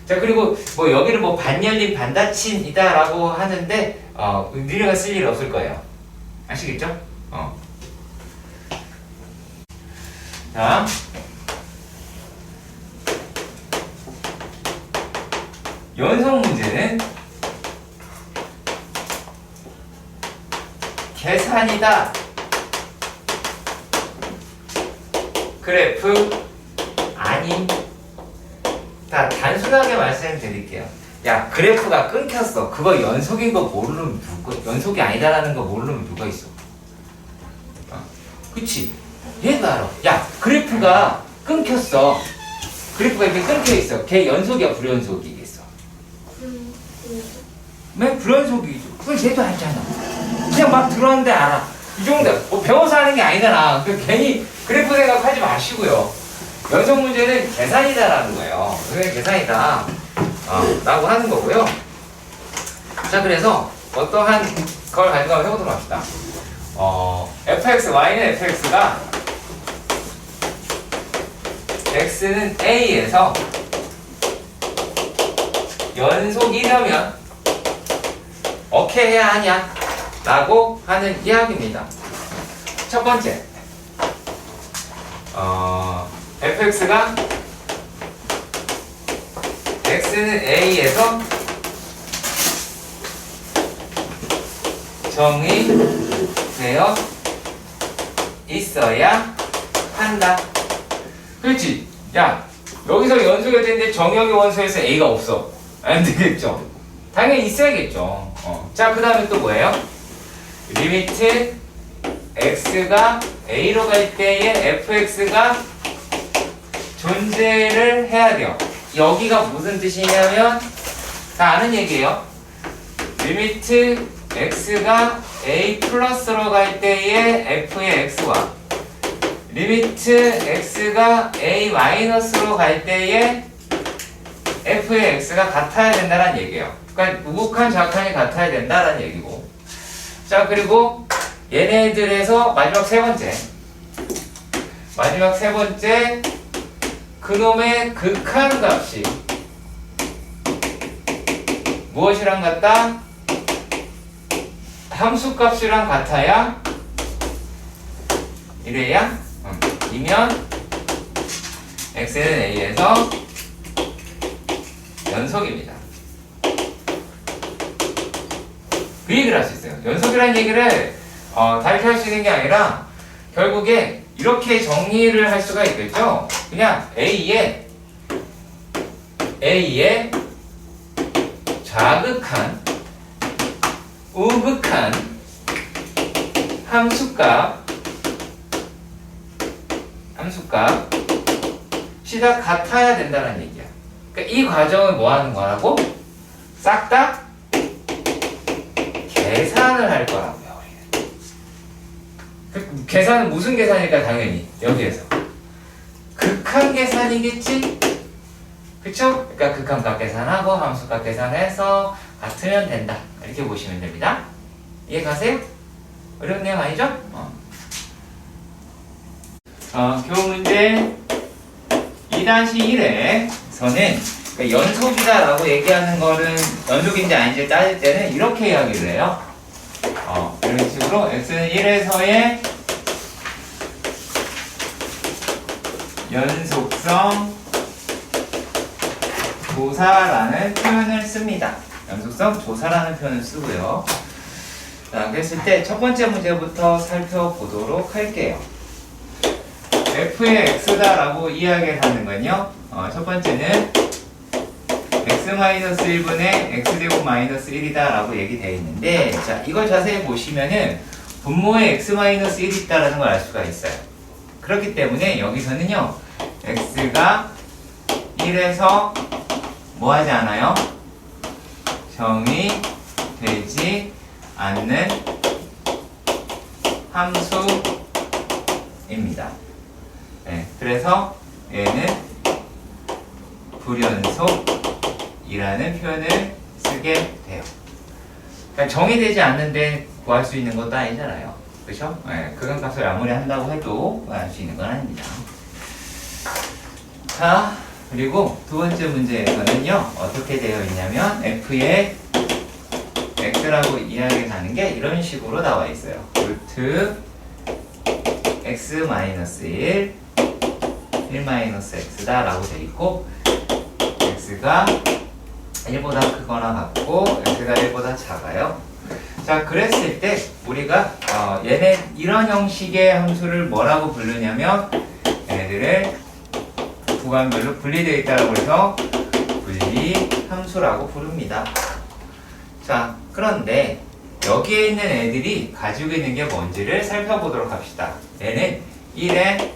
자, 그리고 뭐 여기를 뭐 반열린 반닫힌이다라고 하는데 니네가 쓸 일 없을 거예요. 아시겠죠? 자, 연속 문제는 계산이다. 그래프 아님. 자, 단순하게 말씀드릴게요. 야, 그래프가 끊겼어. 그거 연속인 거 모르면 연속이 아니다라는 거 모르면 누가 있어? 그치? 얘도 알아. 야, 그래프가 끊겼어. 그래프가 이렇게 끊겨 있어. 걔 연속이야, 불연속이겠어? 왜 불연속이죠? 그걸 쟤도 알잖아. 그냥 막 들어왔는데 알아. 이 정도. 뭐 배워서 하는 게 아니잖아. 그러니까 괜히 그래프 생각하지 마시고요. 연속 문제는 계산이다라는 거예요. 왜 계산이다. 라고 하는 거고요. 자, 그래서 어떠한 걸 가지고 한번 해보도록 합시다. fx, y는 fx가 x는 a에서 연속이려면 어떻게 해야 하냐? 라고 하는 이야기입니다. 첫 번째, fx가 x는 a에서 정의되어 있어야 한다. 그렇지? 야, 여기서 연속이 되는데 정형의 원소에서 a가 없어. 안 되겠죠? 당연히 있어야겠죠. 자, 그 다음에 또 뭐예요? 리미트 x가 a로 갈 때에 fx가 존재를 해야 돼요. 여기가 무슨 뜻이냐면 다 아는 얘기예요. 리미트 x가 a 플러스로 갈 때에 f의 x와 리미트 x가 a 마이너스로 갈 때에 f의 x가 같아야 된다는 얘기예요. 그러니까 우극한 좌극한이 같아야 된다는 얘기고. 자, 그리고 얘네들에서 마지막 세 번째 그놈의 극한 값이 무엇이랑 같다? 함수 값이랑 같아야 이래야 이면 x는 a에서 연속입니다. 그 얘기를 할 수 있어요. 연속이라는 얘기를 다르게 할 수 있는 게 아니라 결국에 이렇게 정리를 할 수가 있겠죠. 그냥 A의 좌극한, 우극한 함수값 시다 같아야 된다는 얘기야. 그러니까 이 과정을 뭐 하는 거라고? 싹 다 계산을 할 거라고요. 우리는. 계산은 무슨 계산일까? 당연히 여기에서 극한 계산이겠지? 그쵸? 그러니까 극한값 계산하고 함수값 계산해서 같으면 된다. 이렇게 보시면 됩니다. 이해 가세요? 어려운 내용 아니죠? 교훈 문제 2-1에서는 그러니까 연속이다라고 얘기하는 거는 연속인지 아닌지 따질 때는 이렇게 이야기를 해요. 이런 식으로 x는 1에서의 연속성 조사라는 표현을 씁니다. 연속성 조사라는 표현을 쓰고요. 자, 그랬을 때 첫 번째 문제부터 살펴보도록 할게요. f의 x다라고 이야기를 하는 건요. 첫 번째는 x-1분의 x제곱 마이너스 1이다 라고 얘기되어 있는데, 자, 이걸 자세히 보시면은 분모에 x-1이 있다라는 걸 알 수가 있어요. 그렇기 때문에 여기서는요, x가 1에서 뭐 하지 않아요? 정의되지 않는 함수입니다. 네, 그래서 얘는 불연속이라는 표현을 쓰게 돼요. 그러니까 정의되지 않는데 구할 수 있는 것도 아니잖아요. 그렇죠? 네, 극한값을 아무리 한다고 해도 구할 수 있는 건 아닙니다. 자, 그리고 두 번째 문제에서는요, 어떻게 되어 있냐면 f의 x라고 이야기하는 게 이런 식으로 나와 있어요. 루트 x-1 1-x다 라고 되어 있고, x가 1보다 크거나 같고 x가 1보다 작아요. 자, 그랬을 때 우리가 얘네 이런 형식의 함수를 뭐라고 부르냐면 얘네들을 구간별로 분리되어 있다고 해서 분리함수라고 부릅니다. 자, 그런데 여기에 있는 애들이 가지고 있는 게 뭔지를 살펴보도록 합시다. 얘는 1에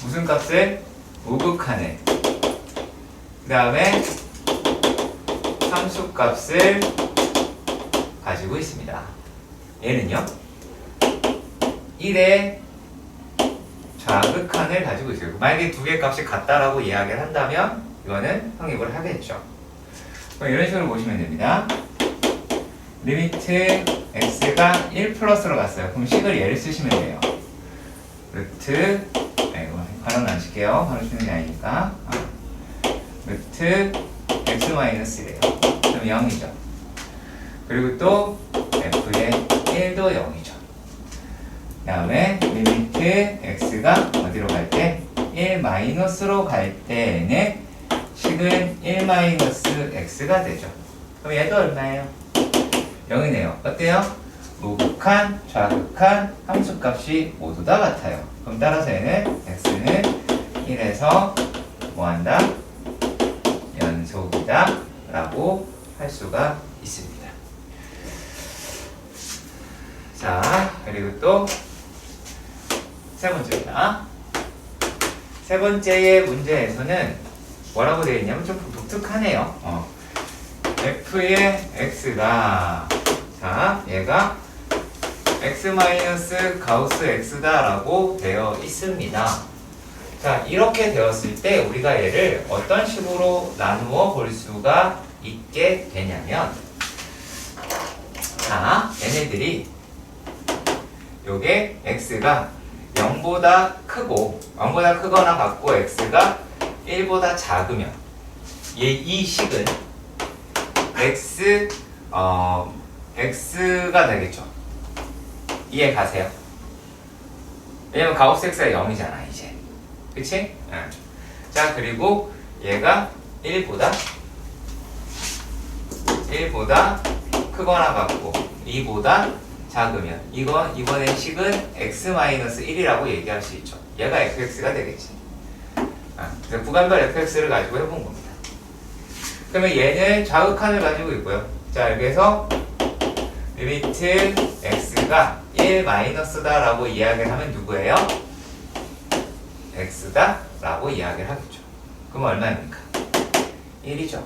무슨 값을? 우극한을, 그 다음에 함수값을 가지고 있습니다. 얘는요 1에 좌극한을 가지고 있어요. 만약에 두 개 값이 같다라고 이야기를 한다면 이거는 성립을 하겠죠. 그럼 이런 식으로 보시면 됩니다. 리미트 x가 1 플러스로 갔어요. 그럼 식을 얘를 쓰시면 돼요. 루트, 이거 가로는 안 칠게요. 가로 치는 게 아니니까. 루트 x 마이너스 1이에요. 그럼 0이죠. 그리고 또 f의 1도 0이죠. 그 다음에 리미트 x가 어디로 갈 때? 1 마이너스로 갈 때는 식은 1 마이너스 x가 되죠. 그럼 얘도 얼마예요? 0이네요. 어때요? 우극한, 좌극한 함수값이 모두 다 같아요. 그럼 따라서 얘는 x는 1에서 뭐한다? 연속이다 라고 할 수가 있습니다. 자, 그리고 또 세 번째입니다. 세 번째의 문제에서는 뭐라고 되어 있냐면 좀 독특하네요. f의 x가, 자, 얘가 x 마이너스 가우스 x다 라고 되어 있습니다. 자, 이렇게 되었을 때 우리가 얘를 어떤 식으로 나누어 볼 수가 있게 되냐면, 자, 얘네들이 요게 x가 0보다 크고 0보다 크거나 같고 x가 1보다 작으면 이 식은 x가 되겠죠. 이해 가세요? 왜냐면 가우스 x가 0이잖아 이제. 그치? 응. 자, 그리고 얘가 1보다 크거나 같고 2보다 작으면 이번엔 식은 x-1이라고 얘기할 수 있죠. 얘가 fx가 되겠지. 그래서 구간별 fx를 가지고 해본 겁니다. 그러면 얘는 좌극한을 가지고 있고요. 자, 여기에서 리미트 x가 1-다 라고 이야기를 하면 누구예요? x다 라고 이야기를 하겠죠. 그럼 얼마입니까? 1이죠.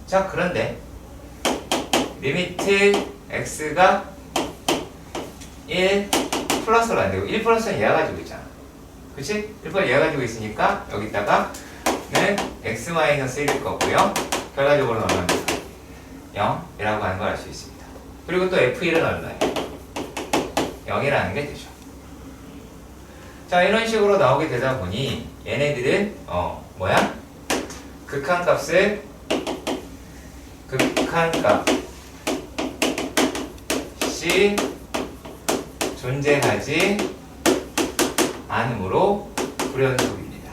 자, 그런데 리미트 x가 1 플러스로 안 되고 1 플러스는 얘가 가지고 있잖아. 그치? 1 플러스 얘가 가지고 있으니까 여기다가는 x-1일 거고요. 결과적으로는 얼마입니까? 0이라고 하는 걸 알 수 있습니다. 그리고 또 f1은 얼마예요? 0이라는 게 되죠. 자, 이런 식으로 나오게 되다 보니 얘네들은 극한값이 존재하지 않으므로 불연속입니다.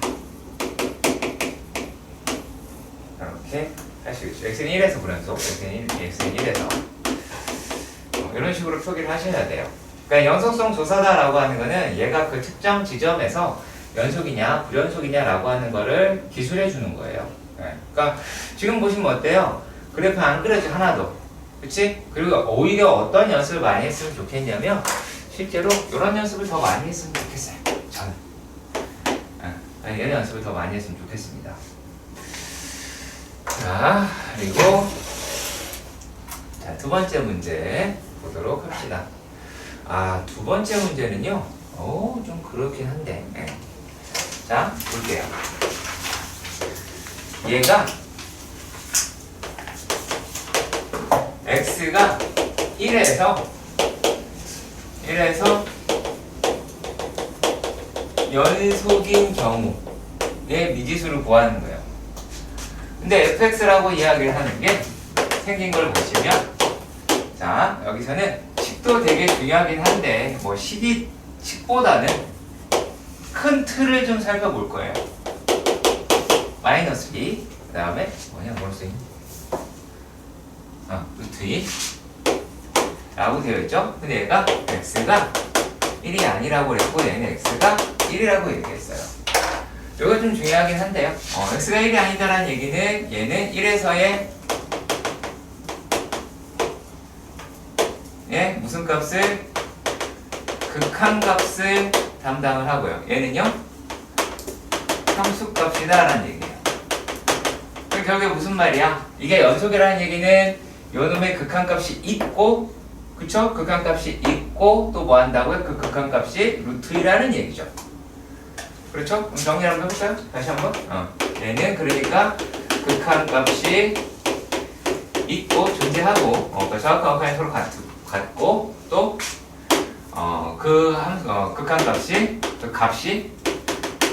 이렇게 하시겠죠. x는 1에서 불연속, x는 1에서 이런 식으로 표기를 하셔야 돼요. 그러니까 연속성 조사다라고 하는 거는 얘가 그 특정 지점에서 연속이냐 불연속이냐라고 하는 거를 기술해 주는 거예요. 그러니까 지금 보시면 어때요? 그래프 안 그려져 하나도. 그치? 그리고 오히려 어떤 연습을 많이 했으면 좋겠냐면 실제로 이런 연습을 더 많이 했으면 좋겠어요. 저는 이런 연습을 더 많이 했으면 좋겠습니다. 자, 그리고 자, 두 번째 문제 보도록 합시다. 두 번째 문제는요, 좀 그렇긴 한데, 자, 볼게요. 얘가 x가 1에서 연속인 경우의 미지수를 구하는 거예요. 근데 fx라고 이야기를 하는 게 생긴 걸 보시면, 자, 여기서는 식도 되게 중요하긴 한데 식보다는 큰 틀을 좀 살펴볼 거예요. 마이너스 2, 그 다음에 뭐냐 수 있니? 루트 2 라고 되어 있죠. 근데 얘가 x가 1이 아니라고 그랬고 얘는 x가 1이라고 얘기했어요. 이거 좀 중요하긴 한데요. x가 1이 아니다라는 얘기는 얘는 1에서의 무슨 값을? 극한값을 담당을 하고요. 얘는요? 함수값이다 라는 얘기예요. 그럼 결국에 무슨 말이야? 이게 연속이라는 얘기는 요놈의 극한값이 있고, 그쵸? 극한값이 있고 또 뭐 한다고요? 그 극한값이 루트 2라는 얘기죠. 그렇죠? 그럼 정리 한번 해볼까요? 다시 한번. 얘는 그러니까 극한값이 있고 존재하고 정확한 서로 같고 또 극한값이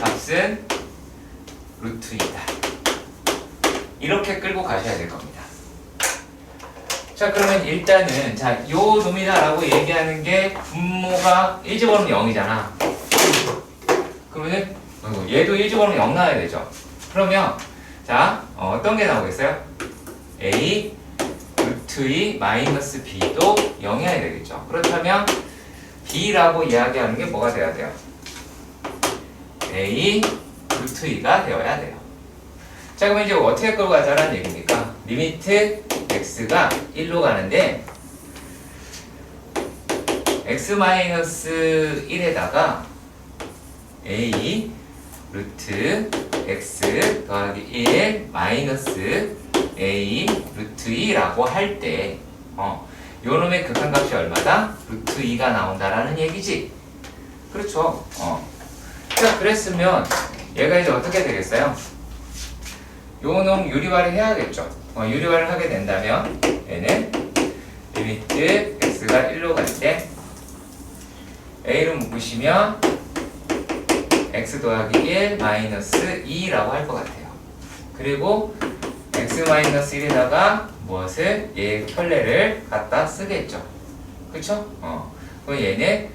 값은 루트 2다. 이렇게 끌고 가셔야 될 겁니다. 자, 그러면 일단은 요 놈이다라고 얘기하는 게 분모가 1 집어넣으면 0이잖아. 그러면 얘도 1 집어넣으면 0 나와야 되죠. 그러면 자 어떤 게 나오겠어요? a 루트 2 마이너스 b도 0이어야 되겠죠. 그렇다면 b라고 이야기하는 게 뭐가 돼야 돼요? a 루트 2가 되어야 돼요. 자 그럼 이제 어떻게 끌고 가자라는 얘기입니까? 리미트 x가 1로 가는데 x-1에다가 a 루트 x 더하기 1 마이너스 a 루트 2라고 할 때 요놈의 극한값이 얼마다? 루트 2가 나온다라는 얘기지. 그렇죠. 자 그랬으면 얘가 이제 어떻게 되겠어요? 요놈 유리화를 해야겠죠. 유리화를 하게 된다면 얘는 리미트 x가 1로 갈 때 a로 묶으시면 x 더하기 1 마이너스 2라고 할 것 같아요. 그리고 x 마이너스 1에다가 무엇을? 얘의 켤레를 갖다 쓰겠죠. 그쵸? 그럼 얘는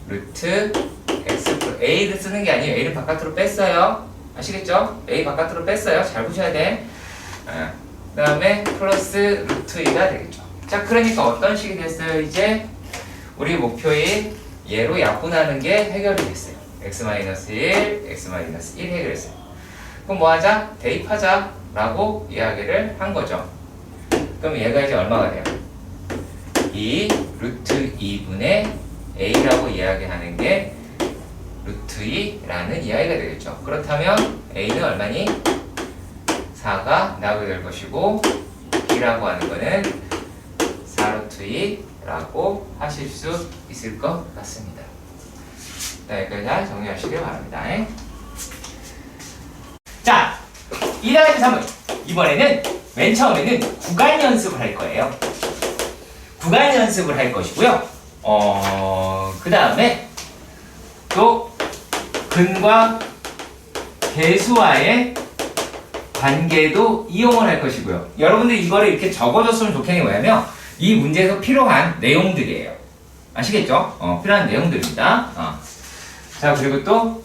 루트 x a를 쓰는 게 아니에요. a를 바깥으로 뺐어요. 아시겠죠? a 바깥으로 뺐어요. 잘 보셔야 돼. 그 다음에 플러스 루트 2가 되겠죠. 자 그러니까 어떤 식이 됐어요? 이제 우리 목표인 얘로 약분하는 게 해결이 됐어요. x-1, x-1 해결했어요. 그럼 뭐 하자? 대입하자 라고 이야기를 한 거죠. 그럼 얘가 이제 얼마가 돼요? 이 루트 2분의 a라고 이야기하는 게 루트 2라는 이야기가 되겠죠. 그렇다면 a는 얼마니? 4가 나오게 될 것이고 b라고 하는 거는 4 루트 2라고 하실 수 있을 것 같습니다. 자, 여기까지 잘 정리하시길 바랍니다. 자, 2-3은 이번에는 맨 처음에는 구간 연습을 할 거예요. 구간 연습을 할 것이고요. 그 다음에 또 근과 계수와의 관계도 이용을 할 것이고요. 여러분들 이거를 이렇게 적어줬으면 좋겠는 게 뭐냐면 이 문제에서 필요한 내용들이에요. 아시겠죠? 필요한 내용들입니다. 자 그리고 또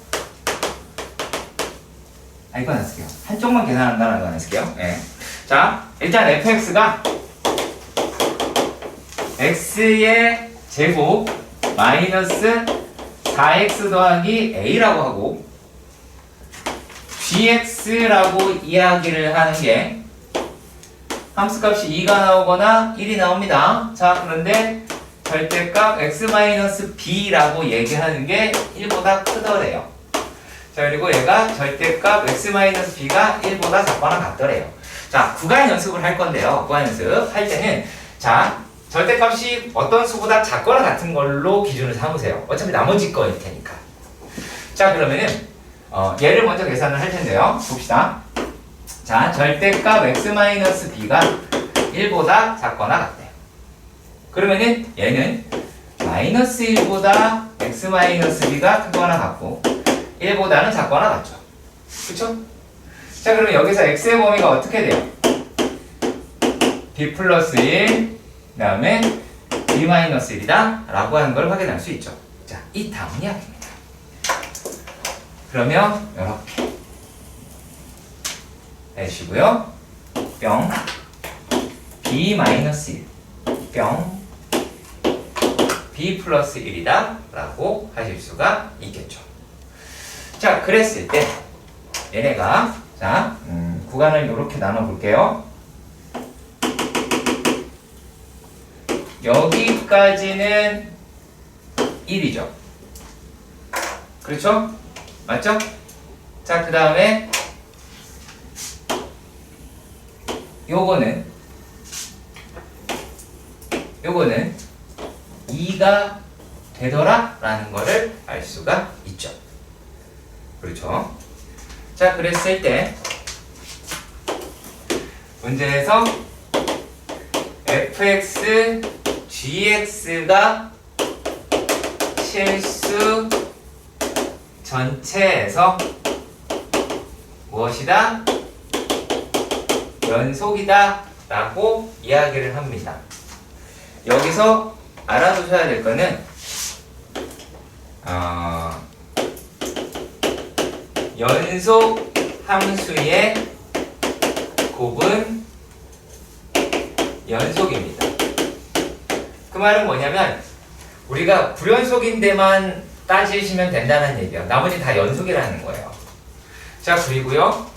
이건 안 쓸게요. 한쪽만 계산한다는 거 안 쓸게요. 네. 자 일단 fx가 x의 제곱 마이너스 4x 더하기 a라고 하고 gx라고 이야기를 하는 게 함수값이 2가 나오거나 1이 나옵니다. 자 그런데 절대값 x-b라고 얘기하는 게 1보다 크더래요. 자 그리고 얘가 절대값 x-b가 1보다 작거나 같더래요. 자 구간 연습을 할 건데요. 구간 연습 할 때는 자 절대값이 어떤 수보다 작거나 같은 걸로 기준을 삼으세요. 어차피 나머지 거일 테니까. 자 그러면은 얘를 먼저 계산을 할 텐데요. 봅시다. 자 절대값 x-b가 1보다 작거나 같대요. 그러면은 얘는 마이너스 1보다 x-b가 크거나 같고 1보다는 작거나 같죠. 그쵸? 자 그러면 여기서 x의 범위가 어떻게 돼요? b 플러스 1 그 다음에 b 마이너스 1이다 라고 하는 걸 확인할 수 있죠. 자, 이 다음 이야기입니다. 그러면 이렇게 내시고요. 뿅 b 마이너스 1 뿅 b 플러스 1이다 라고 하실 수가 있겠죠. 자 그랬을 때 얘네가 자 구간을 이렇게 나눠 볼게요. 여기까지는 1이죠. 그렇죠? 맞죠? 자 그 다음에 요거는 2가 되더라 라는 거를 알 수가 있죠. 그렇죠? 자 그랬을 때 문제에서 fx, gx가 실수 전체에서 무엇이다? 연속이다 라고 이야기를 합니다. 여기서 알아두셔야 될 거는 연속 함수의 곱은 연속입니다. 그 말은 뭐냐면 우리가 불연속인데만 따지시면 된다는 얘기예요. 나머지 다 연속이라는 거예요. 자, 그리고요.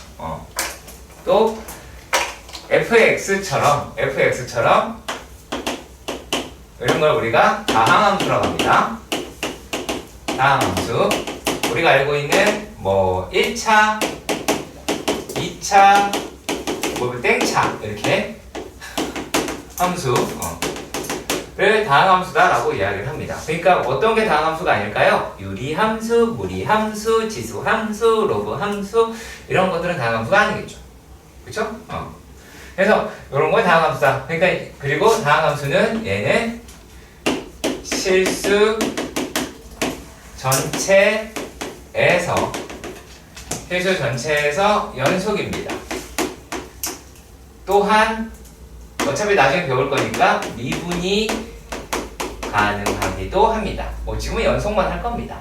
또 fx처럼 이런 걸 우리가 다항함수라고 합니다. 다항함수. 우리가 알고 있는 뭐 1차, 2차, 뭐 땡차 이렇게 함수를 다항함수다라고 이야기를 합니다. 그러니까 어떤 게 다항함수가 아닐까요? 유리함수, 무리함수, 지수함수, 로그함수 이런 것들은 다항함수가 아니겠죠. 그렇죠? 그래서 이런 거 다항함수다. 그러니까 그리고 다항함수는 얘는 실수 전체에서 연속입니다. 또한 어차피 나중에 배울 거니까 미분이 가능하기도 합니다. 뭐 지금은 연속만 할 겁니다.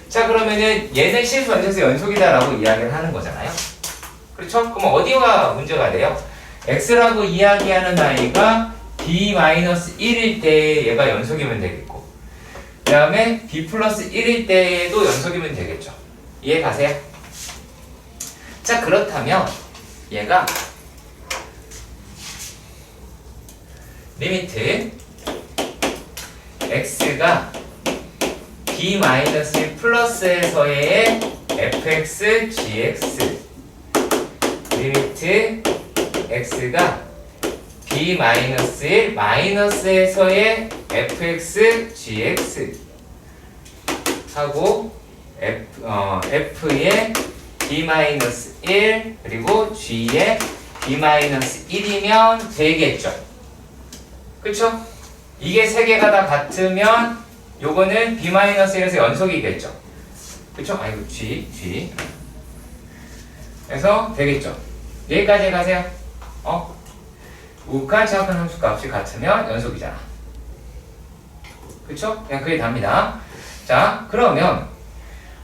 자, 그러면은 얘는 실수 전체에서 연속이다라고 이야기를 하는 거잖아요. 그렇죠? 그럼 어디가 문제가 돼요? x라고 이야기하는 아이가 b-1일 때 얘가 연속이면 되겠고, 그 다음에 b 플러스 1일 때에도 연속이면 되겠죠. 이해 가세요? 자, 그렇다면 얘가 리미트 x가 b-1 플러스에서의 fx, gx 리미트 x가 b-1 마이너스에서의 fx, gx 하고 f의 b-1 그리고 g의 b-1이면 되겠죠. 그쵸? 이게 세 개가 다 같으면 요거는 b-1에서 연속이겠죠. 그쵸? 아이고 g 그래서 되겠죠. 여기까지 가세요. 우극한 정확한 함수 값이 같으면 연속이잖아. 그쵸? 그냥 그게 답니다. 자, 그러면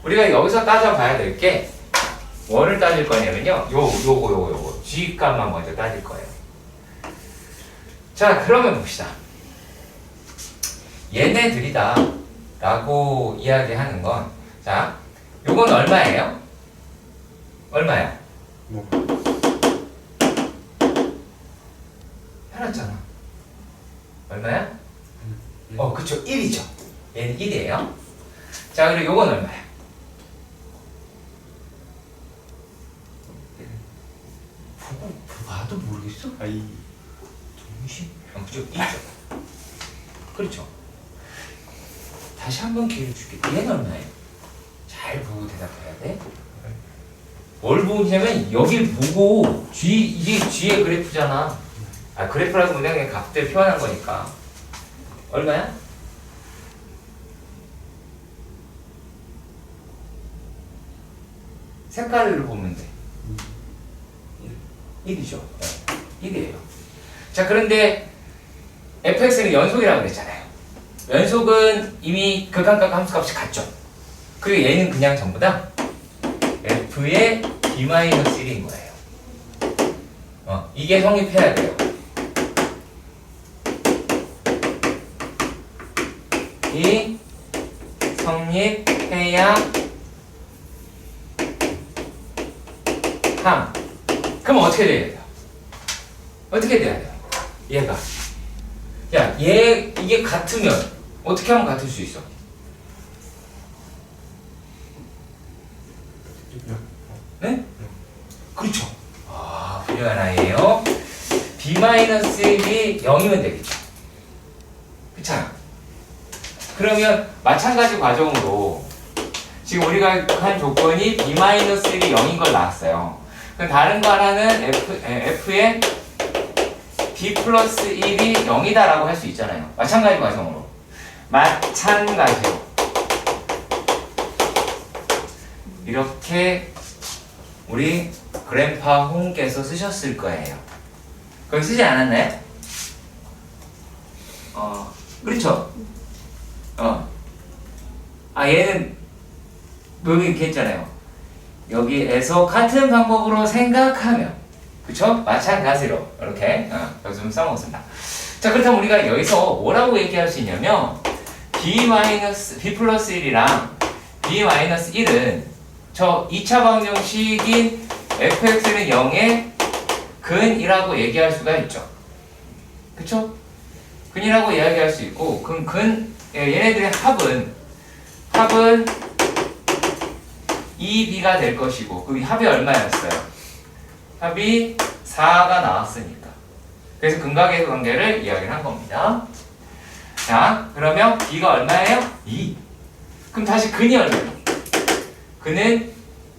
우리가 여기서 따져봐야 될 게 뭐를 따질 거냐면요. 요거 g 값만 먼저 따질 거예요. 자, 그러면 봅시다. 얘네들이다 라고 이야기하는 건, 자, 요건 얼마예요? 얼마야? 뭐 해놨잖아. 얼마야? 그쵸. 1이죠. 얘는 1이에요. 자, 그리고 요건 얼마야? 보고 봐도 모르겠어? 아이 동시? 그쵸. 2죠. 그렇죠. 다시 한번 기회를 줄게. 얘는 얼마예요? 잘 보고 대답해야 돼. 뭘 보냐면 여길 보고 이게 G의 그래프잖아. 그래프라고 그냥 값들 표현한 거니까. 얼마야? 색깔을 보면 돼. 1이죠. 네. 1이에요. 자, 그런데 fx는 연속이라고 그랬잖아요. 연속은 이미 극한값 함수값이 같죠. 그리고 얘는 그냥 전부 다 f의 b-1인 거예요. 이게 성립해야 돼요. 이 성립해야 함. 그럼 어떻게 돼야 돼요? 어떻게 돼야 돼요? 얘가. 야, 이게 같으면 어떻게 하면 같을 수 있어? 네? 그렇죠. 훌륭한 아이예요. b-1이 0이면 되겠죠. 그렇잖아. 그러면 마찬가지 과정으로 지금 우리가 한 조건이 b-1이 0인 걸 나왔어요. 그럼 다른 거 하나는 f의 b 플러스 1이 0이다 라고 할 수 있잖아요. 마찬가지 과정으로. 마찬가지로. 이렇게 우리 그랜파 홍께서 쓰셨을 거예요. 그럼 쓰지 않았나요? 그렇죠. 얘는 여기 이렇게 했잖아요. 여기에서 같은 방법으로 생각하면 그쵸? 마찬가지로 이렇게 여기서 좀 써먹습니다. 자 그렇다면 우리가 여기서 뭐라고 얘기할 수 있냐면 b 플러스 1이랑 b-1은 저 2차 방정식인 fx는 0의 근이라고 얘기할 수가 있죠. 그쵸? 근이라고 이야기할 수 있고 얘네들의 합은 2b가 될 것이고 그 합이 얼마였어요? 합이 4가 나왔으니까 그래서 근각의 관계를 이야기를 한 겁니다. 자 그러면 b가 얼마예요? 2. 그럼 다시 근이 얼마예요? 근은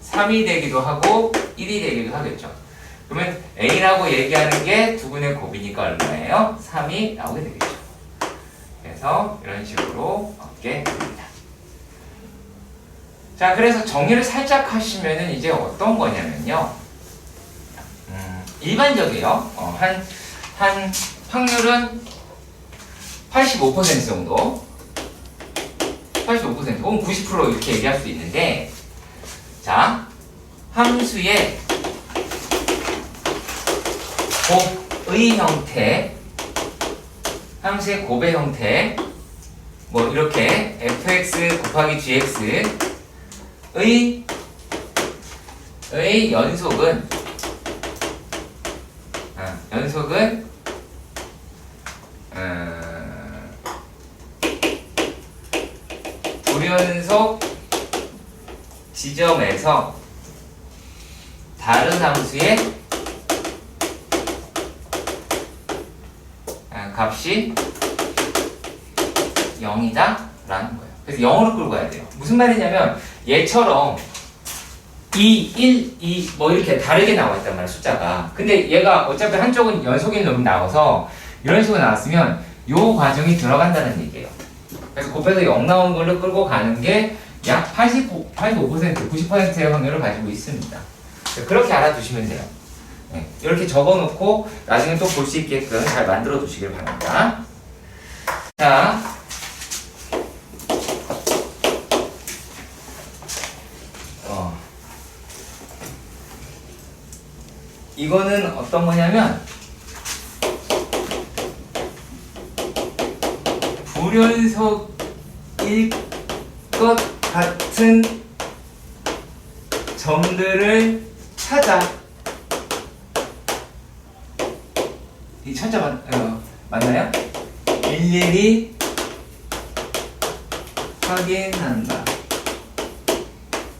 3이 되기도 하고 1이 되기도 하겠죠. 그러면 a라고 얘기하는 게 두근의 곱이니까 얼마예요? 3이 나오게 되겠죠. 그래서 이런 식으로 얻게 됩니다. 자 그래서 정리를 살짝 하시면은 이제 어떤 거냐면요. 일반적이에요. 한 확률은 85% 정도 85% 혹은 90% 이렇게 얘기할 수 있는데 자 함수의 곱의 형태 함수의 곱의 형태 뭐 이렇게 fx 곱하기 gx의 연속은 불연속 지점에서 다른 함수의 값이 0이다 라는 거예요. 그래서 0으로 끌고 가야 돼요. 무슨 말이냐면 얘처럼 2, 1, 2 뭐 이렇게 다르게 나와 있단 말이야 숫자가. 근데 얘가 어차피 한쪽은 연속인 놈이 나와서 이런 식으로 나왔으면 요 과정이 들어간다는 얘기예요. 그래서 곱해서 0 나온 걸로 끌고 가는 게 약 85%, 90%의 확률을 가지고 있습니다. 그렇게 알아두시면 돼요. 네, 이렇게 적어놓고 나중에 또 볼 수 있게끔 잘 만들어 두시길 바랍니다. 자, 이거는 어떤 거냐면 불연속일 것 같은 점들을 찾아. 이 찾아 맞나요? 일일이 확인한다.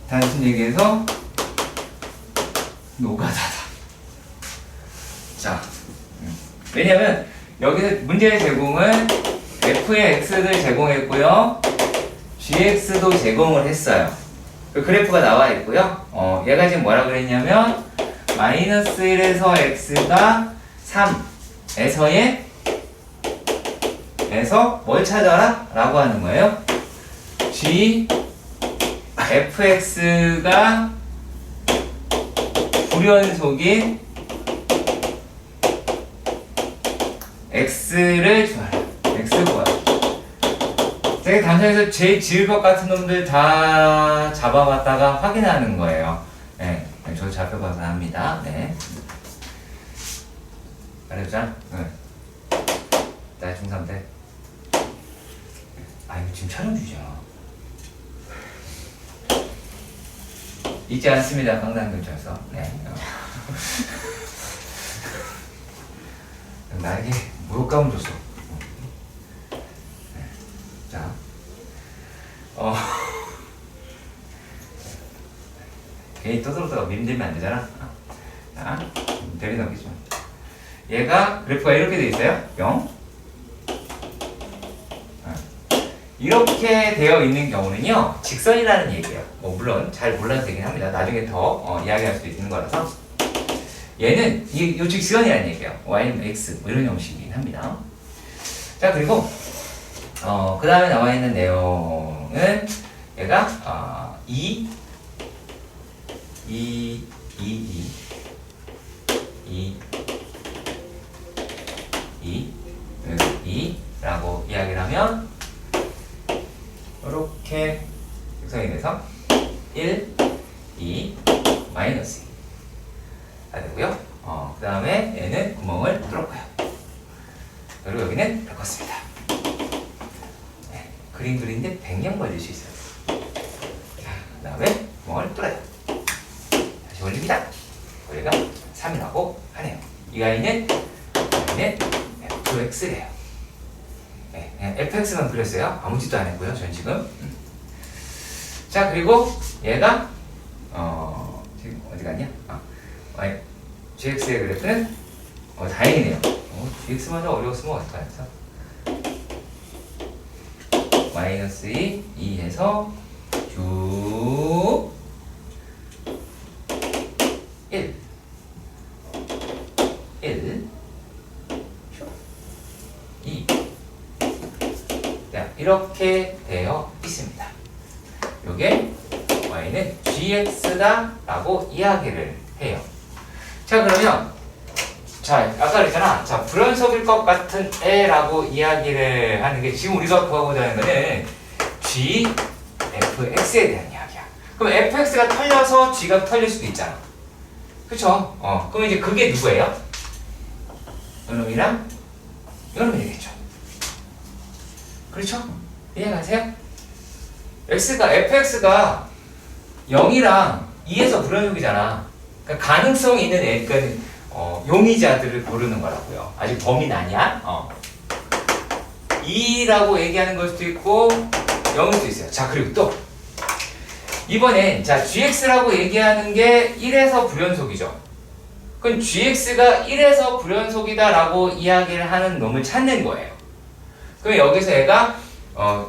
단순 얘기해서 노가다다. 자, 왜냐면 여기서 문제의 제공은 f의 x를 제공했고요, gx도 제공을 했어요. 그 그래프가 나와 있고요. 얘가 지금 뭐라 그랬냐면 마이너스 1에서 x가 3에서 뭘 찾아라? 라고 하는 거예요. g fx가 불연속인 x를 좋아해. x 구하라. 되게 단순해서 제일 지을 것 같은 놈들 다 잡아봤다가 확인하는 거예요. 네, 저도 잡혀봐서 합니다. 네. 알겠죠? 네. 나 중3 때. 아, 이거 지금 촬영 중이잖아. 잊지 않습니다. 강남경찰서. 네. 나에게 모욕감을 줬어. 네. 자, 괜히 떠들었다가 밀리면 안 되잖아. 자, 대리 넘기죠. 얘가 그래프가 이렇게 돼 있어요. 0. 이렇게 되어 있는 경우는요, 직선이라는 얘기예요. 뭐 물론 잘 몰라도 되긴 합니다. 나중에 더 이야기할 수 있는 거라서. 얘는 요 직선이라는 얘기예요. y는 x 뭐 이런 형식이긴 합니다. 자, 그리고 그 다음에 나와 있는 내용은 얘가 2 라고 이야기를 하면 이렇게 직선이 돼서 1, 2 그 다음에 얘는 구멍을 뚫었고요. 그리고 여기는 바꿨습니다. 네, 그림 그리는데 100년 걸릴 수 있어요. 자, 그 다음에 구멍을 뚫어요. 다시 올립니다. 거리가 3이라고 하네요. 이 아이는 fx래요. 네, 그냥 fx만 그렸어요. 아무 짓도 안 했고요. 전 지금. 자, 그리고 얘가 지금 어디 갔냐? gx의 그래프는 다행이네요. gx마저 어려웠으면 어떡하겠어? 마이너스 2에서 쭉 1 2 자, 이렇게 되어 있습니다. 요게 y는 gx다 라고 이야기를 해요. 자, 그러면 자, 아까 그랬잖아. 자, 불연속일 것 같은 애라고 이야기를 하는 게 지금 우리가 구하고자 하는 거는 gfx에 대한 이야기야. 그럼 fx가 털려서 g가 털릴 수도 있잖아. 그쵸? 그럼 이제 그게 누구예요? 요놈이랑 요놈이 되겠죠. 그렇죠? 이해가세요? fx가 0이랑 2에서 불연속이잖아. 그러니까 가능성이 있는 애, 그러니까 용의자들을 고르는 거라고요. 아직 범위는 아니야. 2라고 얘기하는 걸 수도 있고 0일 수도 있어요. 자, 그리고 또 이번엔 자, gx라고 얘기하는 게 1에서 불연속이죠. 그럼 gx가 1에서 불연속이다 라고 이야기를 하는 놈을 찾는 거예요. 그럼 여기서 얘가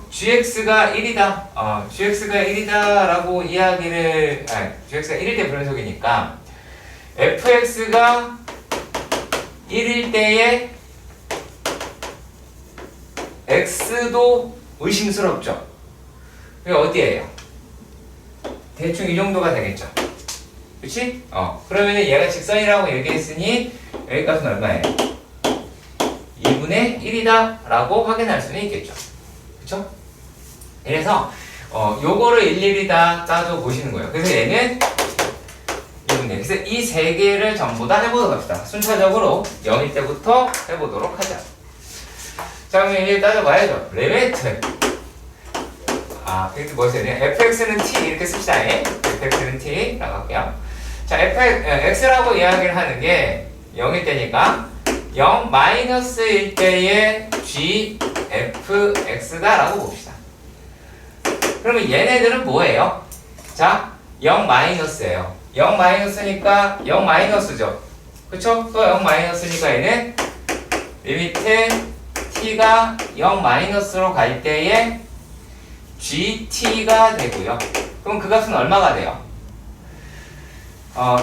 gx가 1이다. gx가 1이다 라고 이야기를 gx가 1일 때 불연속이니까 fx가 1일 때에 x도 의심스럽죠. 그게 어디예요? 대충 이 정도가 되겠죠. 그치? 그러면은 얘가 직선이라고 얘기했으니 여기 값은 얼마예요? 2분의 1이다 라고 확인할 수는 있겠죠. 그쵸? 그래서 요거를 일일이 다 따져 보시는 거예요. 그래서 얘는 2분의 그래서 이 세 개를 전부 다 해보도록 합시다. 순차적으로 0일 때부터 해보도록 하자. 자, 그럼 일일이 따져봐야죠. 리미트 이렇게 뭐 써야 되냐? fx는 t 이렇게 씁시다. fx는 t 라고 할게요. 자, x라고 이야기를 하는 게 0일 때니까 0 마이너스일 때의 gfx다 라고 봅시다. 그러면 얘네들은 뭐예요? 자, 0 마이너스예요. 0 마이너스니까 0 마이너스죠. 그쵸? 또 0 마이너스니까 얘는 리미트 t가 0 마이너스로 갈 때에 gt가 되고요. 그럼 그 값은 얼마가 돼요?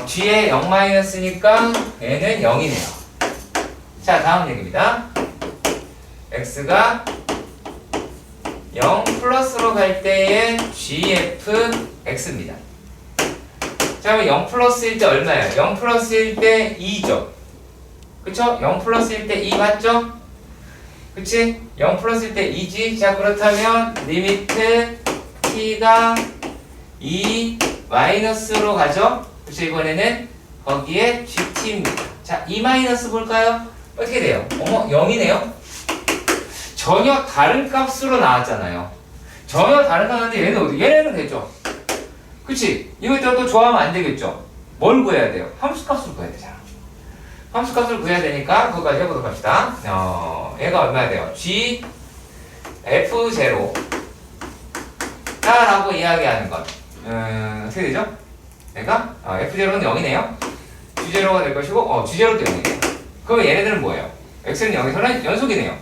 g에 0 마이너스니까 얘는 0이네요. 자, 다음 얘기입니다. x가 0 플러스로 갈 때의 gfx입니다. 자, 그럼 0 플러스일 때 얼마예요? 0 플러스일 때 2죠. 그쵸? 0 플러스일 때 2 맞죠? 그치? 0 플러스일 때 2지? 자, 그렇다면 리미트 t가 2 마이너스로 가죠? 그쵸? 이번에는 거기에 gt입니다. 자, 2 마이너스 볼까요? 어떻게 돼요? 어머, 0이네요? 전혀 다른 값으로 나왔잖아요. 전혀 다른 값인데 얘는 어디? 얘네는 되죠? 그치? 이거 또 좋아하면 안 되겠죠? 뭘 구해야 돼요? 함수값을 구해야 되잖아. 함수값을 구해야 되니까 그거까지 해보도록 합시다. 얘가 얼마야 돼요? g f0 라고 이야기하는 것 어떻게 되죠? 얘가 f0는 0이네요. g0가 될 것이고 g0도 0이네요. 그러면 얘네들은 뭐예요? x는 0에서는 연속이네요.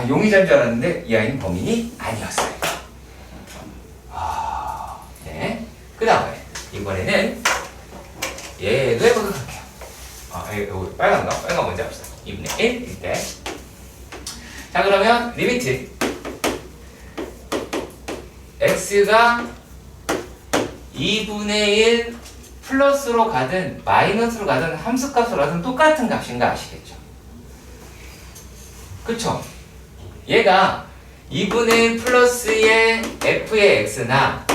용의자인 줄 알았는데 이 아이는 범인이 아니었어요. 네. 그 다음에 이번에는 얘도 해보도록 할게요. 빨간 거 먼저 합시다. 2분의 1일 때. 자, 그러면 리미트 x가 2분의 1 플러스로 가든 마이너스로 가든 함수값으로 가든 똑같은 값인가 아시겠죠? 그쵸? 얘가 2분의 1 플러스의 f의 x나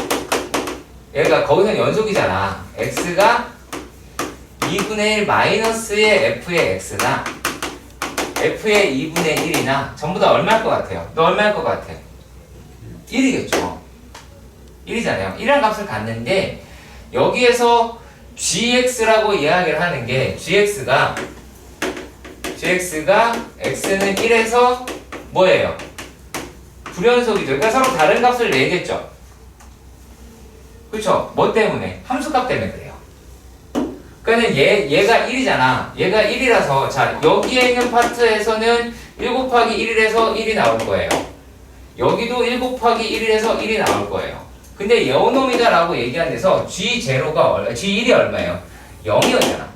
얘가 거기서 연속이잖아. x가 2분의 1 마이너스의 f의 x나 f의 2분의 1이나 전부 다 얼마일 것 같아요? 너 얼마일 것 같아? 1이겠죠. 1이잖아요. 1이라는 값을 갖는데 여기에서 gx라고 이야기를 하는 게 gx가 x는 1에서 뭐예요? 불연속이죠. 그러니까 서로 다른 값을 내겠죠. 그쵸? 뭐 때문에? 함수값 때문에 그래요. 그러니까 얘가 1이잖아. 얘가 1이라서 자 여기에 있는 파트에서는 1 곱하기 1이라서 1이 나올 거예요. 여기도 1 곱하기 1이라서 1이 나올 거예요. 근데 여놈이다 라고 얘기한 데서 G1이 얼마예요? 0이었잖아.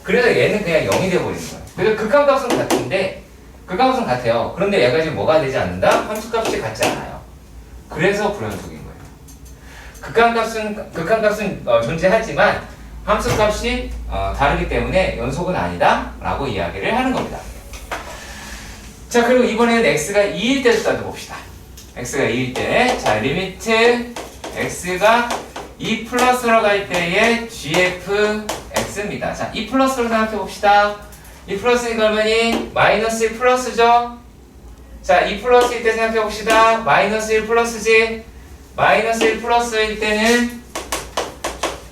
그래서 얘는 그냥 0이 돼버리는 거예요. 그래서 극한값은 같은데 극한값은 같아요. 그런데 얘가 지금 뭐가 되지 않는다? 함수값이 같지 않아요. 그래서 불연속인 거예요. 극한값은 존재하지만 함수값이 다르기 때문에 연속은 아니다 라고 이야기를 하는 겁니다. 자 그리고 이번에는 x가 2일 때도 따져봅시다. x가 2일 때 자 리미트 x가 2 플러스로 갈 때의 gfx입니다. 자 2 플러스로 생각해 봅시다. 2 플러스니까 얼마니? 마이너스 1 플러스죠? 자 2 플러스일 때 생각해 봅시다. 마이너스 1 플러스지? 마이너스 1 플러스일 때는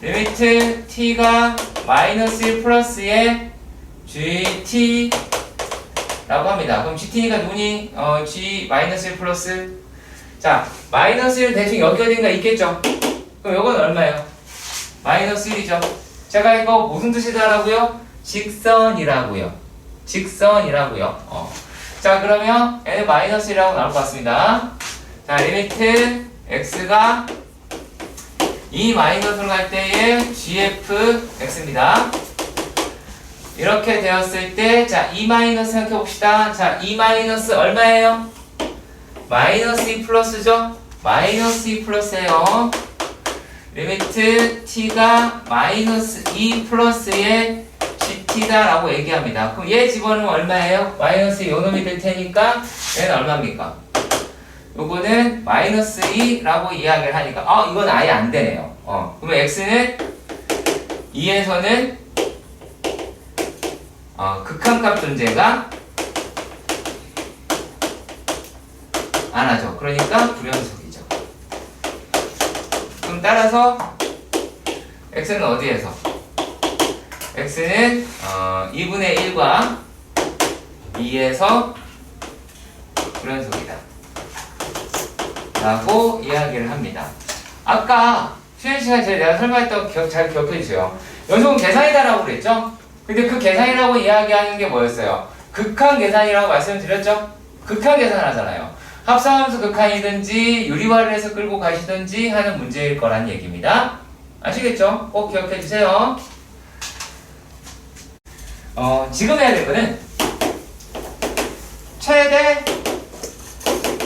리미트 t가 마이너스 1 플러스의 gt 라고 합니다. 그럼 gt니까 누구니? g 마이너스 1 플러스 자 마이너스 1 대충 여기 어딘가 있겠죠? 그럼 요건 얼마예요? 마이너스 1이죠. 제가 이거 무슨 뜻이다라고요? 직선이라고요. 직선이라고요. 자 그러면 얘는 마이너스 1이라고 나올 것 같습니다. 자 리미트 x가 2 마이너스로 갈 때의 gfx입니다. 이렇게 되었을 때, 자, 2 마이너스 생각해 봅시다. 자, 2 마이너스 얼마예요? 마이너스 2 플러스죠? 마이너스 2 플러스예요. 리미트 t가 마이너스 2 플러스의 gt다라고 얘기합니다. 그럼 얘 집어넣으면 얼마예요? 마이너스 요놈이 될 테니까 얘는 얼마입니까? 요거는 마이너스 2라고 이야기를 하니까 이건 아예 안 되네요. 그러면 x는 2에서는 극한값 존재가 안 하죠. 그러니까 불연속이죠. 그럼 따라서 x는 어디에서? x는 2분의 1과 2에서 불연속이다 라고 이야기를 합니다. 아까 쉬는 시간에 내가 설명했던 잘 기억해주세요. 연속은 계산이다 라고 그랬죠? 근데 그 계산이라고 이야기하는 게 뭐였어요? 극한 계산이라고 말씀드렸죠? 극한 계산 하잖아요. 합성함수 극한이든지 유리화를 해서 끌고 가시든지 하는 문제일 거란 얘기입니다. 아시겠죠? 꼭 기억해 주세요. 지금 해야 될 거는 최대,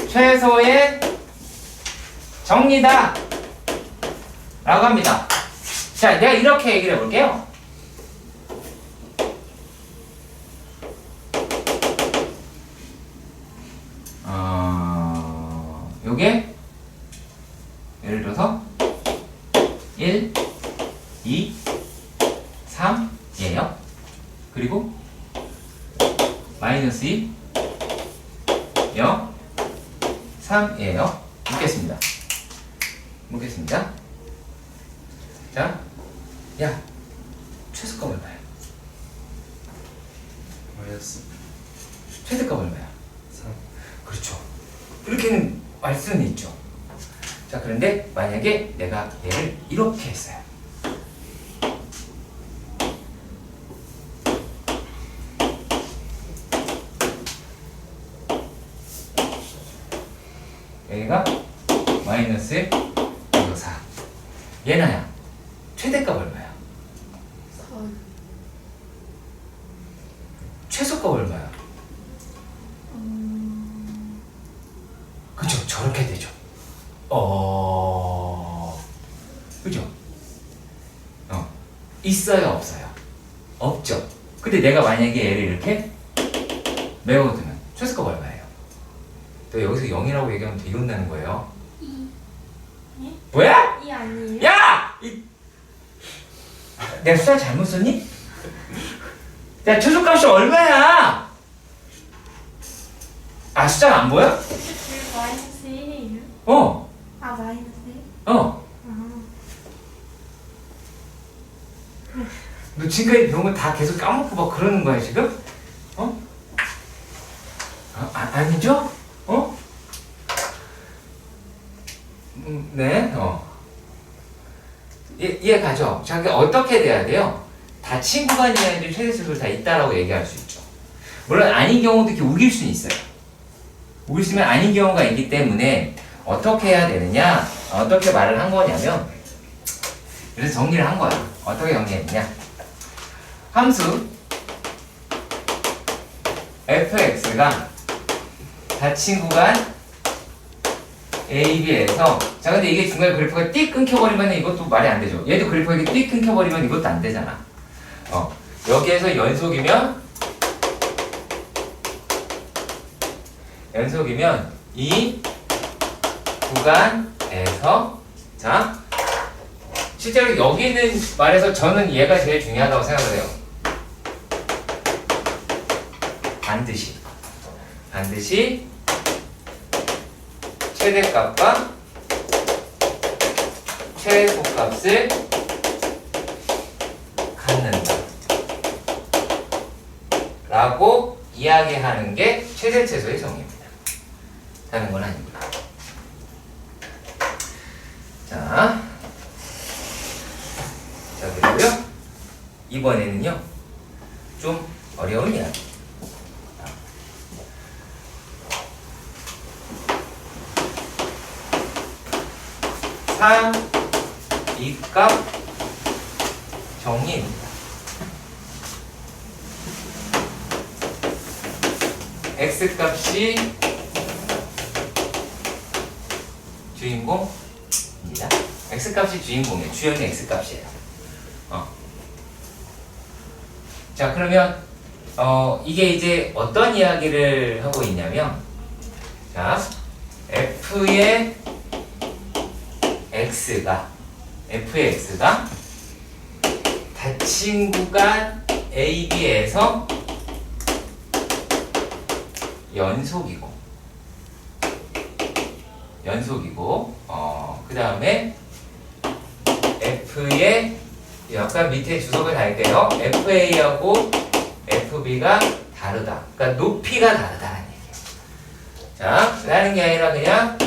최소의 정리다 라고 합니다. 자, 내가 이렇게 얘기를 해볼게요. 요게 예를 들어서 1, 2, 3이에요. 그리고 마이너스 2, 0, 3이에요. 묻겠습니다. 자, 야, 최소값 얼마야? 마이너스 최대값 얼마야? 3. 그렇죠. 이렇게는 알 수는 있죠. 자, 그런데 만약에 내가 얘를 이렇게 했어요. 여기가 마이너스 4. 얘나야, 최대값 얼마야? 3. 최소값 얼마야? 그죠? 저렇게 되죠. 그죠? 있어요, 없어요? 없죠. 근데 내가 만약에 얘를 이렇게 메워두면 최소값 얼마예요? 또 여기서 0이라고 얘기하면 되게 혼나는 거예요. 2. 네? 뭐야? 2 아니에요? 야! 내가 숫자 잘못 썼니? 야, 최소값이 얼마야? 아, 숫자가 안 보여? 마이너스 1이에요? 어, 아, 마이너스 1? 어. 너 지금까지 배운 거 다 계속 까먹고 막 그러는 거야, 지금? 어? 아니죠? 어? 네, 이해 가죠? 자, 그게 어떻게 돼야 돼요? 닫힌 구간 이하에도 최대수를 다 있다라고 얘기할 수 있죠. 물론 아닌 경우도 이렇게 우길 수는 있어요. 우길 수 있으면 아닌 경우가 있기 때문에 어떻게 해야 되느냐? 어떻게 말을 한 거냐면, 그래서 정리를 한 거야. 어떻게 정리했느냐? 함수 fx가 닫힌 구간 AB에서, 자 근데 이게 중간에 그래프가 띡 끊겨버리면 이것도 말이 안 되죠. 얘도 그래프가 이렇게 띡 끊겨버리면 이것도 안 되잖아. 여기에서 연속이면 이 구간에서, 자 실제로 여기는 말해서 저는 얘가 제일 중요하다고 생각을 해요. 반드시 최대값과 최소값을 갖는다 라고 이야기하는 게 최대 최소의 정의입니다. 다른 건 아닙니다. 자 그리고요 이번에는요 좀 어려운 이야기. 이 값 정의입니다. x 값이 주인공입니다. x 값이 주인공이에요. 주연의 x 값이에요. 자 그러면 이게 이제 어떤 이야기를 하고 있냐면, 자 f의 x가 닫힌 구간 AB에서 연속이고 그 다음에 F의 약간 밑에 주석을 달게요. FA하고 FB가 다르다. 그러니까 높이가 다르다는 얘기예요. 자, 라는 게 아니라 그냥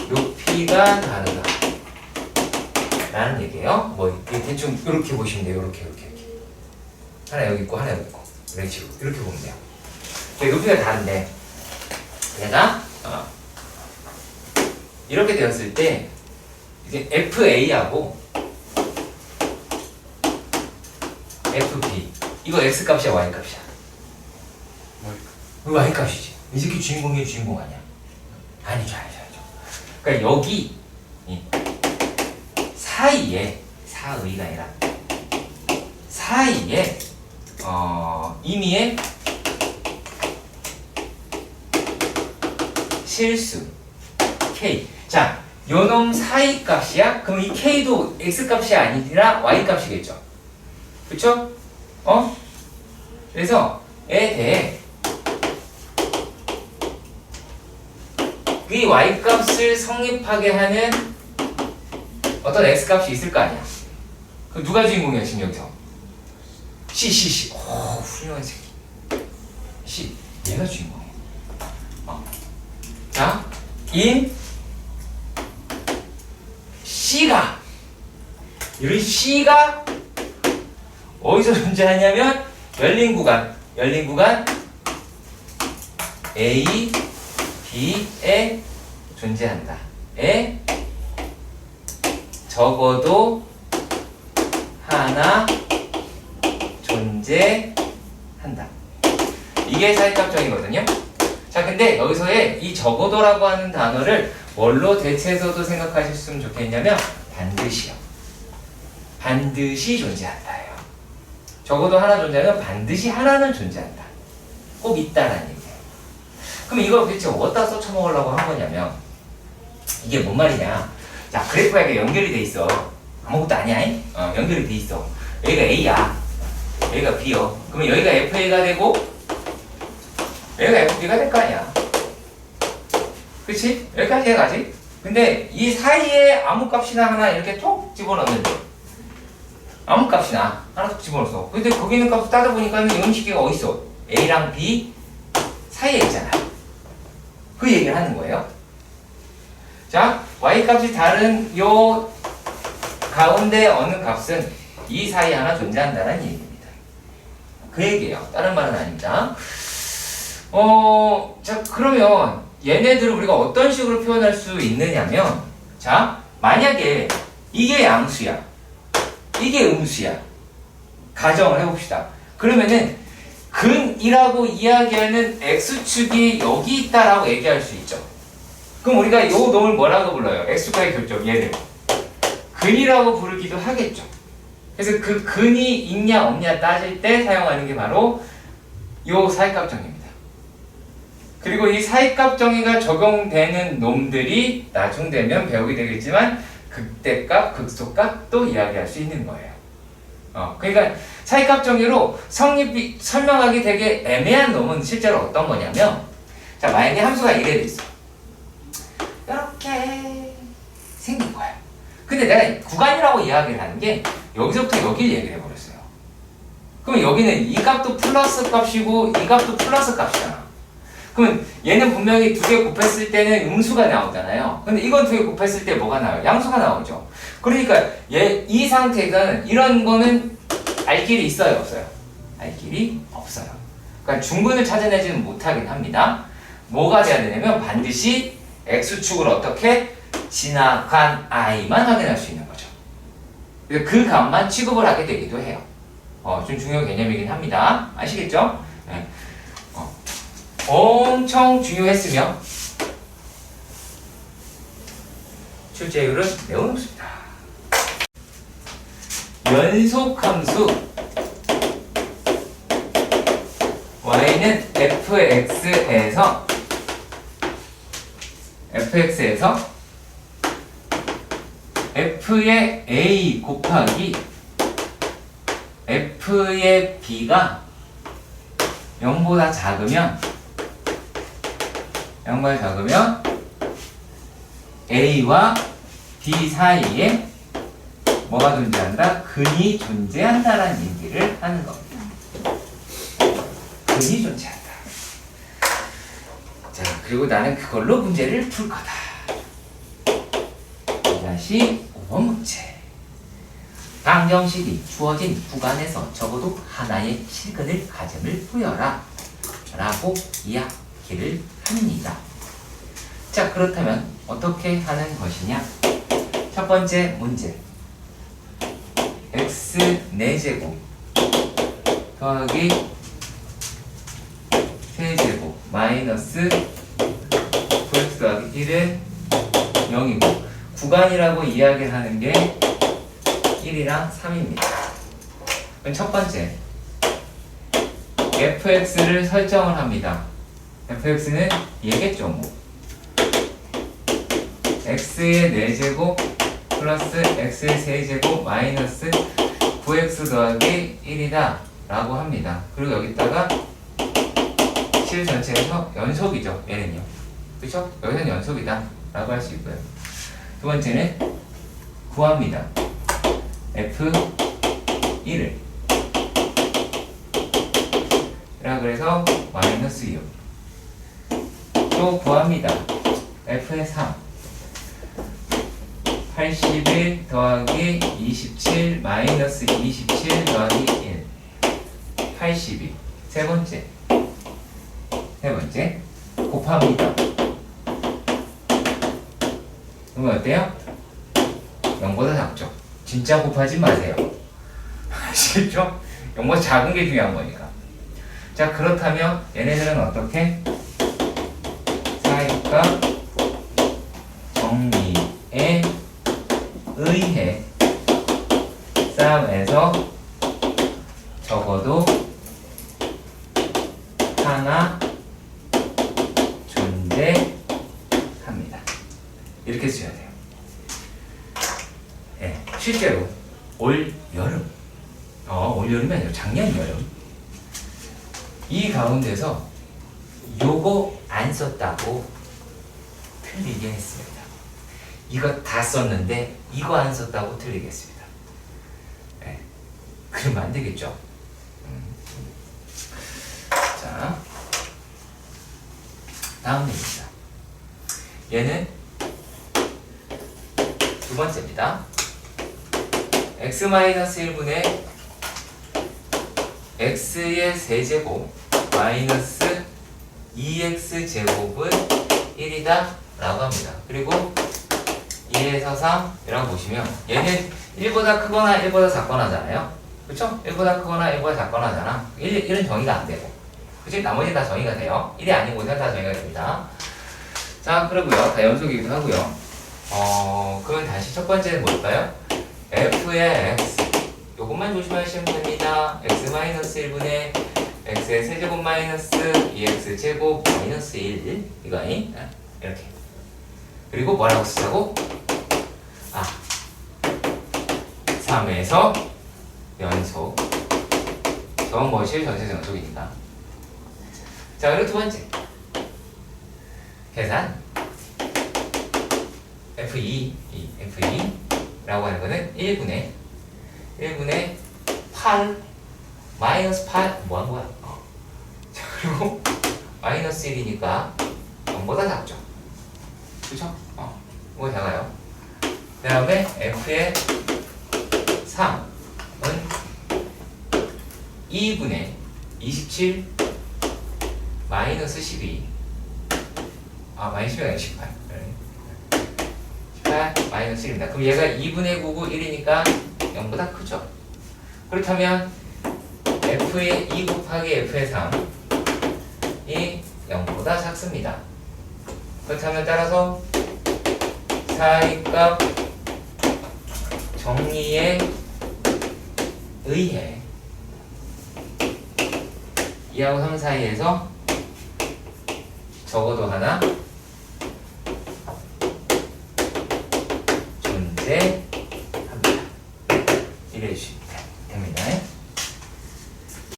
높이가 다르다 라는 얘기예요. 뭐 대충 이렇게 보시면 돼요. 이렇게 하나 여기 있고 하나 여기 있고 이런 식으로 이렇게 보면 돼요. 높이가 다른데 내가 이렇게 되었을 때 이제 FA하고 FB 이거 X 값이야 Y 값이야? Y 값이지. 이 새끼 주인공 아니야? 아니죠. 그러니까 여기 사이에 사의가 아니라 사이에 임의의 실수 K. 자, 요놈 사이 값이야? 그럼 이 K도 X 값이 아니라 Y 값이겠죠? 그쵸? 그래서 에 대해 이 Y 값을 성립하게 하는 어떤 X 값이 있을 거 아니야? 그럼 누가 주인공이야 지금 여기서? C. 오, 훌륭한 새끼. C. 얘가 주인공이야. 자, 인 C가 이런 C가 어디서 존재하냐면 열린 구간 A, B에 존재한다. 에 적어도 하나 존재한다. 이게 사이값정이거든요. 자, 근데 여기서의 이 적어도라고 하는 단어를 뭘로 대체해서도 생각하셨으면 좋겠냐면 반드시요. 반드시 존재한다예요. 적어도 하나 존재하면 반드시 하나는 존재한다. 꼭 있다라는 얘기예요. 그럼 이걸 도대체 어디다 써쳐먹으려고 한 거냐면 이게 뭔 말이냐. 자, 그래프가 이렇게 연결이 돼 있어. 아무것도 아니야. 연결이 돼 있어. 여기가 A야. 여기가 B요. 그러면 여기가 FA가 되고 여기가 FB가 될 거 아니야. 그치? 여기까지 해가지. 근데 이 사이에 아무 값이나 하나 이렇게 톡 집어넣으면 돼. 아무 값이나 하나 톡 집어넣었어. 근데 거기 있는 값을 따져보니까 이 음식계가 어딨어? A랑 B 사이에 있잖아. 그 얘기를 하는 거예요. 자, Y값이 다른 요 가운데 어느 값은 이 사이에 하나 존재한다는 얘기입니다. 그 얘기예요. 다른 말은 아닙니다. 자, 그러면 얘네들을 우리가 어떤 식으로 표현할 수 있느냐면, 자, 만약에 이게 양수야, 이게 음수야, 가정을 해봅시다. 그러면은 근이라고 이야기하는 x축이 여기 있다라고 얘기할 수 있죠. 그럼 우리가 요 놈을 뭐라고 불러요? x축과의 교점, 얘를 근이라고 부르기도 하겠죠. 그래서 그 근이 있냐 없냐 따질 때 사용하는 게 바로 요 사이값 정의입니다. 그리고 이 사이값 정의가 적용되는 놈들이 나중 되면 배우게 되겠지만 극대값, 극소값도 이야기할 수 있는 거예요. 그러니까 사이값 정의로 설명하기 되게 애매한 놈은 실제로 어떤 거냐면, 자, 만약에 함수가 이래 돼 있어. 이렇게 생긴 거야. 근데 내가 구간이라고 이야기를 하는 게 여기서부터 여기를 얘기를 해버렸어요. 그러면 여기는 이 값도 플러스 값이고 이 값도 플러스 값이잖아. 그러면 얘는 분명히 두 개 곱했을 때는 음수가 나오잖아요. 근데 이건 두 개 곱했을 때 뭐가 나와요? 양수가 나오죠. 그러니까 이 상태는 이런 거는 알 길이 있어요, 없어요? 알 길이 없어요. 그러니까 중근을 찾아내지는 못하긴 합니다. 뭐가 돼야 되냐면 반드시 x축을 어떻게 지나간 i만 확인할 수 있는 거죠. 그래서 그 값만 취급을 하게 되기도 해요. 좀 중요한 개념이긴 합니다. 아시겠죠? 네. 엄청 중요했으며 출제율은 매우 높습니다. 연속함수 y는 fx에서 f의 a 곱하기 f의 b가 0보다 작으면 a와 b 사이에 뭐가 존재한다? 근이 존재한다라는 얘기를 하는 겁니다. 근이 존재한다. 자, 그리고 나는 그걸로 문제를 풀 거다. 다시 5번 문제. 방정식이 주어진 구간에서 적어도 하나의 실근을 가점을 보여라 라고 이야기를 합니다. 자, 그렇다면 어떻게 하는 것이냐? 첫 번째 문제. x 4제곱 더하기 세제곱 마이너스 9x 더하기 1은 0이고 구간이라고 이야기를 하는 게 1이랑 3입니다. 그럼 첫 번째 fx를 설정을 합니다. fx는 얘겠죠 뭐. x의 4제곱 플러스 x의 세제곱 마이너스 9x 더하기 1이다 라고 합니다. 그리고 여기다가 실 전체에서 연속이죠. 얘는요. 그쵸? 여기는 연속이다 라고 할 수 있고요. 두 번째는 구합니다. f1을 라 그래서 마이너스 6. 또 구합니다. f의 3 81 더하기 27 마이너스 27 더하기 1 82. 세 번째 곱합니다. 그러면 어때요? 0보다 작죠? 진짜 곱하지 마세요. 아시겠죠? 0보다 작은 게 중요한 거니까. 자, 그렇다면 얘네들은 어떻게? 사이값 정리에 의해 싸움에서 적어도 하나 존재합니다. 이렇게 써야 돼요. 네, 실제로 올 여름 올 여름이 아니라 작년 여름. 이 가운데서 요거 안 썼다고 틀리게 했습니다. 이거 다 썼는데 이거 안 썼다고 틀리겠습니다. 네. 그러면 안 되겠죠. 자, 다음입니다. 얘는 두 번째입니다. x-1분의 x의 세제곱 마이너스 2x제곱은 1이다 라고 합니다. 그리고 2에서 3이라고 보시면 얘는 1보다 크거나 1보다 작거나 하잖아요. 그쵸? 1보다 크거나 1보다 작거나 하잖아. 1은 정의가 안 되고, 그치? 나머지는 다 정의가 돼요. 1이 아닌 곳은 다 정의가 됩니다. 자, 그러고요. 다 연속이기도 하고요. 그러면 다시 첫 번째는 뭘까요? f의 x, 요것만 조심하시면 됩니다. x-1분의 x의 세제곱 마이너스 2x제곱 마이너스 1 이거 아니? 이렇게. 그리고 뭐라고 쓰자고? 3에서 연속. 저건 뭐실 전체 연속이니까. 자, 그리고 두 번째 계산 F2라고 하는 거는 1분의 8 마이너스 8 뭐 한 거야? 자, 그리고 마이너스 1이니까 0보다 작죠. 그쵸? 이거 작아요. 그 다음에 F의 3은 2분의 27 마이너스 12 마이너스 12가 아니라 18 18 마이너스 1입니다. 그럼 얘가 2분의 9고 1이니까 0보다 크죠. 그렇다면 F의 2 곱하기 F의 3이 0보다 작습니다. 그렇다면 따라서 사이값 정리에 의해 2하고 3 사이에서 적어도 하나 존재합니다. 이래 주시면